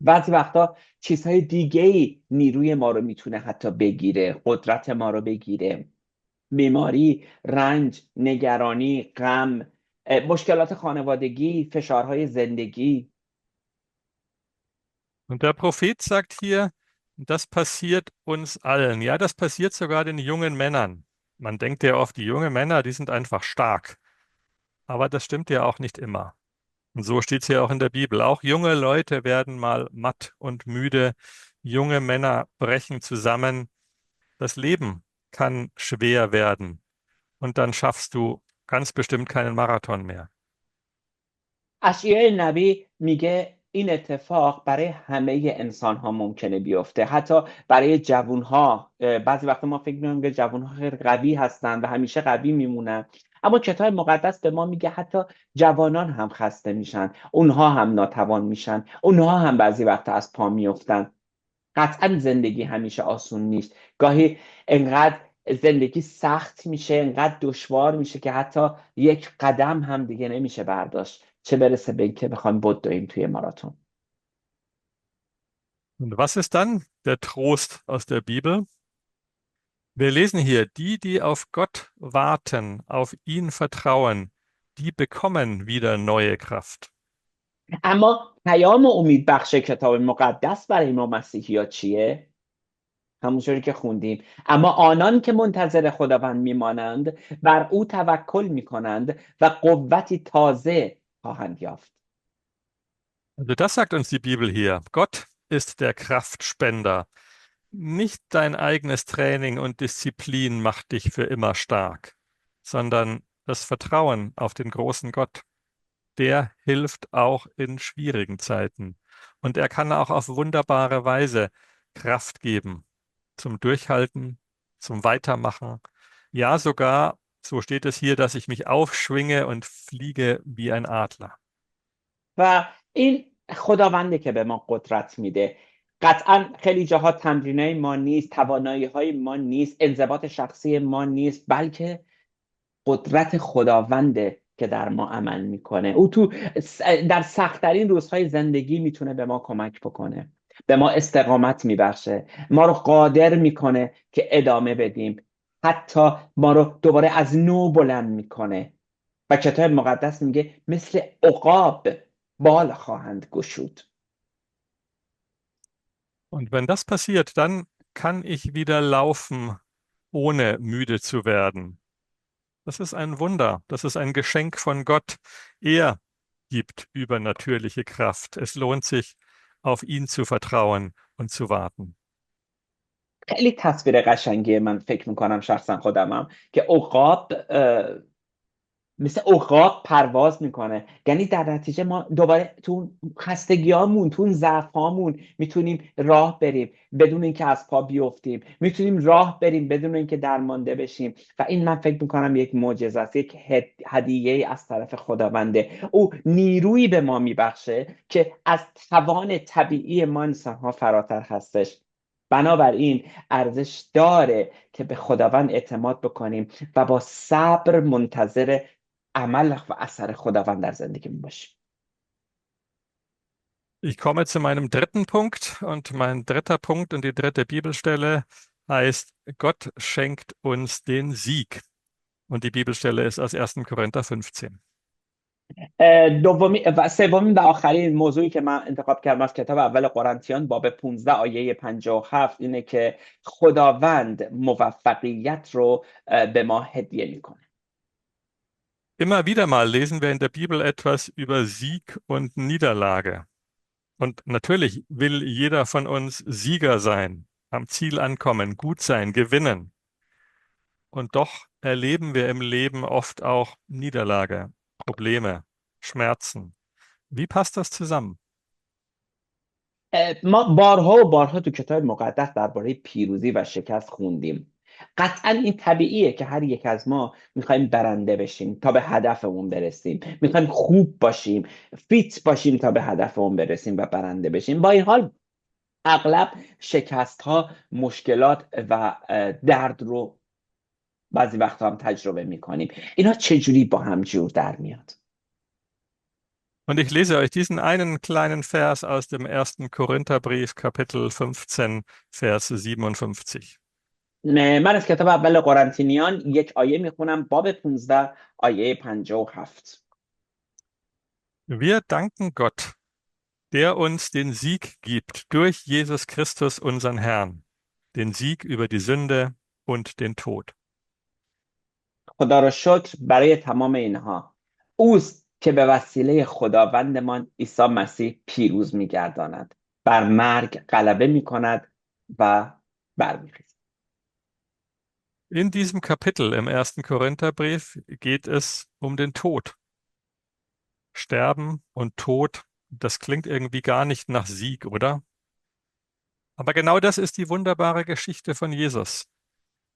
Speaker 2: بعضی وقتا چیزهای دیگه‌ای نیروی ما رو میتونه حتی بگیره، قدرت ما رو بگیره. بیماری، رنج، نگرانی، غم، مشکلات خانوادگی، فشارهای زندگی.
Speaker 1: Und der Prophet sagt hier, das passiert uns allen. Ja, das passiert sogar den jungen Männern. Man denkt ja oft, die jungen Männer, die sind einfach stark. Aber das stimmt ja auch nicht immer. Und so steht es ja auch in der Bibel. Auch junge Leute werden mal matt und müde. Junge Männer brechen zusammen. Das Leben kann schwer werden. Und dann schaffst du ganz bestimmt keinen Marathon mehr.
Speaker 2: اشعیای نبی میگه این اتفاق برای همه انسان ها ممکنه بیفته، حتی برای جوون ها. بعضی وقتا ما فکر می‌کنیم که جوون ها خیلی قوی هستن و همیشه قوی میمونن، اما کتاب مقدس به ما میگه حتی جوانان هم خسته میشن، اونها هم ناتوان میشن، اونها هم بعضی وقتا از پا میافتن. قطعا زندگی همیشه آسون نیست. گاهی انقدر زندگی سخت میشه، انقدر دشوار میشه که حتی یک قدم هم دیگه نمیشه برداشت، چه برسه به اینکه بخوایم بدویم توی ماراتون.
Speaker 1: Und was ist dann der Trost aus der Bibel? Wir lesen hier, die auf Gott warten, auf ihn vertrauen, die bekommen wieder neue Kraft.
Speaker 2: اما پیام امید بخش کتاب مقدس برای ما مسیحی ها چیه؟ همونجوری که خوندیم، اما آنان که منتظر خداوند میمانند بر او توکل میکنند و قوتی تازه خواهند یافت.
Speaker 1: Also das sagt uns die Bibel hier. Gott ist der Kraftspender. Nicht dein eigenes Training und Disziplin macht dich für immer stark, sondern das Vertrauen auf den großen Gott. Der hilft auch in schwierigen Zeiten. Und er kann auch auf wunderbare Weise Kraft geben zum Durchhalten, zum Weitermachen. Ja, sogar, so steht es hier, dass ich mich aufschwinge und fliege wie ein Adler.
Speaker 2: و این خداونده که به ما قدرت میده. قطعا خیلی جاها تمرینای ما نیست، توانایی های ما نیست، انضباط شخصی ما نیست، بلکه قدرت خداونده که در ما عمل میکنه. او در سخت‌ترین روزهای زندگی میتونه به ما کمک بکنه، به ما استقامت میبخشه، ما رو قادر میکنه که ادامه بدیم، حتی ما رو دوباره از نو بلند میکنه. و کتاب مقدس میگه مثل عقاب بال خواهند گشود.
Speaker 1: Und wenn das passiert, dann kann ich wieder laufen, ohne müde zu werden. Das ist ein Wunder, das ist ein Geschenk von Gott. Er gibt übernatürliche Kraft. Es lohnt sich, auf ihn zu vertrauen und zu warten.
Speaker 2: خیلی تصویر قشنگیه. من فکر میکنم شخصا خودمم که عقاب مثل عقاب پرواز میکنه. یعنی در نتیجه ما دوباره تو اون خستگیامون، تو اون ضعفامون میتونیم راه بریم بدون اینکه از پا بیفتیم، میتونیم راه بریم بدون اینکه درمانده بشیم. و این من فکر میکنم یک معجزه است، یک هدیه از طرف خداونده. او نیرویی به ما میبخشه که از توان طبیعی ما انسانها فراتر هستش. بنابراین ارزش داره که به خداوند اعتماد بکنیم و با صبر منتظر عمل و اثر خداوند در زندگی باشیم.
Speaker 1: Ich komme zu meinem dritten Punkt und mein dritter Punkt und die dritte Bibelstelle heißt, Gott schenkt uns den Sieg. Und die Bibelstelle ist aus 1. Korinther 15.
Speaker 2: دومی و سومین و آخرین موضوعی که من انتخاب کردم از کتاب اول قرنتیان باب 15 آیه 57 اینه که خداوند موفقیت رو به ما هدیه میکنه.
Speaker 1: Immer wieder mal lesen wir in der Bibel etwas über Sieg und Niederlage. Und natürlich will jeder von uns Sieger sein, am Ziel ankommen, gut sein, gewinnen. Und doch erleben wir im Leben oft auch Niederlage, Probleme, Schmerzen. Wie passt das zusammen?
Speaker 2: ما بارها و بارها تو کتاب مقدس درباره پیروزی و شکست خوندیم. قطعا این طبیعیه که هر یک از ما میخوایم برنده بشیم تا به هدفمون برسیم، میخوایم خوب باشیم، فیت باشیم تا به هدفمون برسیم و برنده بشیم. با این حال اغلب شکست ها، مشکلات و درد رو بعضی وقتا هم تجربه میکنیم. اینا چجوری با هم جور در میاد؟
Speaker 1: Und ich lese euch diesen einen kleinen Vers aus dem 1. Korintherbrief, Kapitel 15, Vers 57.
Speaker 2: من از کتاب اول قرنتینیان یک آیه میخونم، باب 15 آیه 57.
Speaker 1: Wir danken Gott, der uns den Sieg gibt durch Jesus Christus, unseren Herrn, den Sieg über die Sünde und den Tod.
Speaker 2: خدا را شکر برای تمام اینها. اوست که به وسیله خداوندمان عیسی مسیح پیروز میگرداند، بر مرگ غلبه میکند و برمیخیزد.
Speaker 1: In diesem Kapitel im 1. Korintherbrief geht es um den Tod. Sterben und Tod, das klingt irgendwie gar nicht nach Sieg, oder? Aber genau das ist die wunderbare Geschichte von Jesus.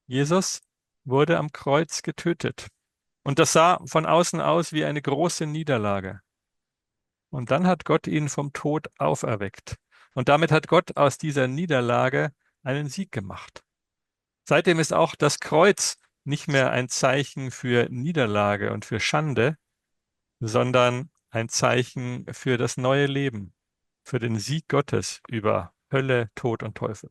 Speaker 1: Jesus wurde am Kreuz getötet. Und das sah von außen aus wie eine große Niederlage. Und dann hat Gott ihn vom Tod auferweckt. Und damit hat Gott aus dieser Niederlage einen Sieg gemacht. Seitdem ist auch das Kreuz nicht mehr ein Zeichen für Niederlage und für Schande, sondern ein Zeichen für das neue Leben, für den Sieg Gottes über Hölle, Tod und Teufel.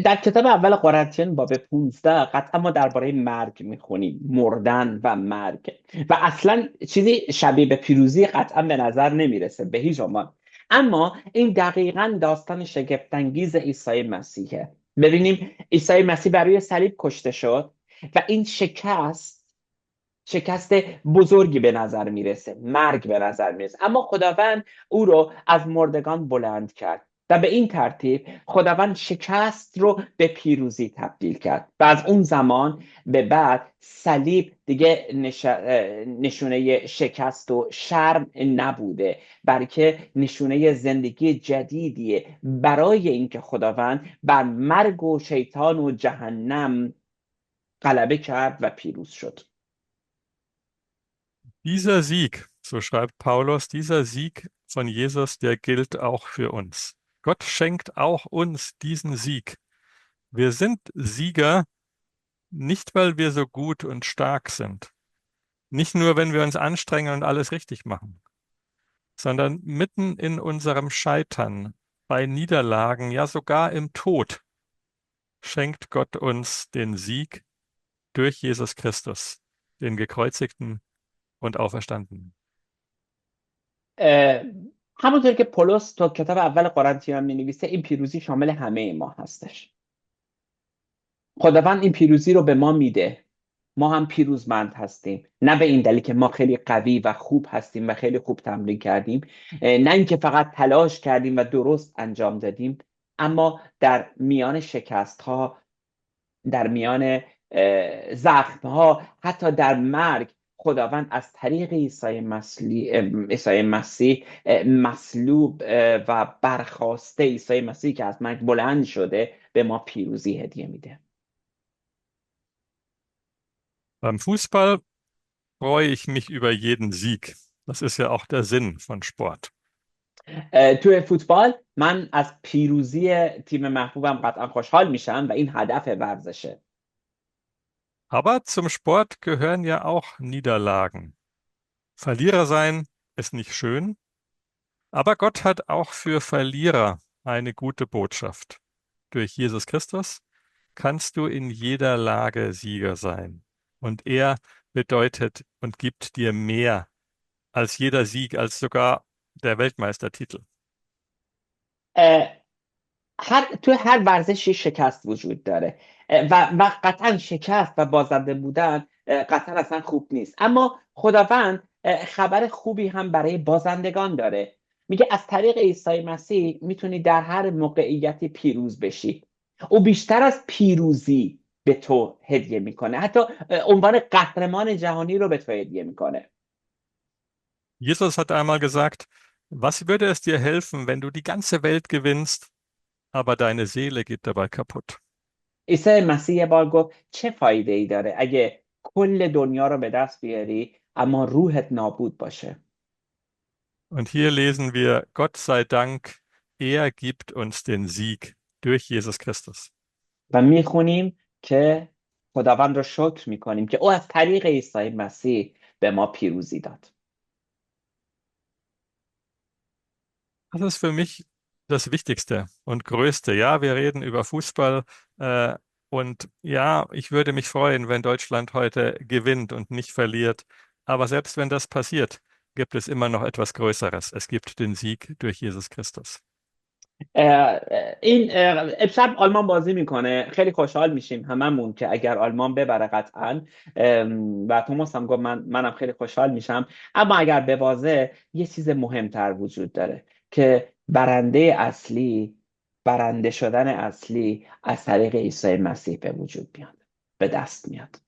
Speaker 2: در کتاب اول قرنتیان باب 15 قطعا ما درباره مرگ میخونیم، مردن و مرگ، و اصلا چیزی شبیه به پیروزی قطعا به نظر نمیرسه به هیچ عنوان. اما این دقیقاً داستان شگفت‌انگیز عیسی مسیحه. ببینیم عیسی مسیح بر روی صلیب کشته شد و این شکست بزرگی به نظر میرسه، مرگ به نظر میرسه، اما خداوند او رو از مردگان بلند کرد و به این ترتیب خداوند شکست رو به پیروزی تبدیل کرد. و از اون زمان به بعد صلیب دیگه نشونه شکست و شرم نبوده، بلکه نشونه زندگی جدیدیه برای اینکه خداوند بر مرگ و شیطان و جهنم غلبه کرد و پیروز شد.
Speaker 1: Dieser Sieg, so schreibt Paulus, dieser Sieg von Jesus, der gilt auch für uns. Gott schenkt auch uns diesen Sieg. Wir sind Sieger, nicht weil wir so gut und stark sind, nicht nur, wenn wir uns anstrengen und alles richtig machen, sondern mitten in unserem Scheitern, bei Niederlagen, ja sogar im Tod, schenkt Gott uns den Sieg durch Jesus Christus, den Gekreuzigten und Auferstandenen.
Speaker 2: همونطور که پولس تو کتاب اول قرنتیان می‌نویسه، این پیروزی شامل همه ما هستش. خداوند این پیروزی رو به ما میده. ما هم پیروزمند هستیم، نه به این دلیل که ما خیلی قوی و خوب هستیم و خیلی خوب تمرین کردیم، نه اینکه فقط تلاش کردیم و درست انجام دادیم، اما در میان شکست ها، در میان زخم ها، حتی در مرگ، خداوند از طریق عیسی مسیح مصلوب و برخاسته عیسی مسیح که از مرگ بلند شده به ما پیروزی هدیه میده.
Speaker 1: Beim Fußball freue ich mich über jeden Sieg. Das ist ja auch der Sinn von Sport.
Speaker 2: توی فوتبال من از پیروزی تیم محبوبم قطعا خوشحال میشم و این هدف ورزشه.
Speaker 1: Aber zum Sport gehören ja auch Niederlagen. Verlierer sein ist nicht schön, aber Gott hat auch für Verlierer eine gute Botschaft. Durch Jesus Christus kannst du in jeder Lage Sieger sein. Und er bedeutet und gibt dir mehr als jeder Sieg, als sogar der Weltmeistertitel.
Speaker 2: توی هر ورزشی شکست وجود داره و قطعا شکست و بازنده بودن قطعا اصلا خوب نیست، اما خداوند خبر خوبی هم برای بازندگان داره. میگه از طریق عیسی مسیح میتونی در هر موقعیتی پیروز بشی. او بیشتر از پیروزی به تو هدیه میکنه، حتی عنوان قهرمان جهانی رو به تو هدیه میکنه.
Speaker 1: Jesus hat einmal gesagt, was würde es dir helfen, wenn du die ganze Welt gewinnst, aber deine Seele geht dabei kaputt?
Speaker 2: عیسی مسیح یه بار گفت چه فایده ای داره اگه کل دنیا رو به دست بیاری اما روحت نابود باشه.
Speaker 1: Und hier lesen wir, Gott sei Dank, er gibt uns den Sieg durch Jesus Christus.
Speaker 2: و میخونیم که خداوند رو شکر میکنیم که او از طریق عیسی مسیح به ما پیروزی داد.
Speaker 1: Das ist für mich das Wichtigste und Größte. Ja, wir reden über Fußball, und ja, ich würde mich freuen, wenn Deutschland heute gewinnt und nicht verliert. Aber selbst wenn das passiert, gibt es immer noch etwas Größeres. Es gibt den Sieg durch Jesus Christus.
Speaker 2: این امشب آلمان بازی میکنه، خیلی خوشحال میشیم هممون که اگر آلمان ببره قطعا، و توماس هم گفت منم خیلی خوشحال میشم، اما اگر ببازه یه چیز مهمتر وجود داره که برنده شدن اصلی از طریق عیسی مسیح به وجود میاد، به دست میاد.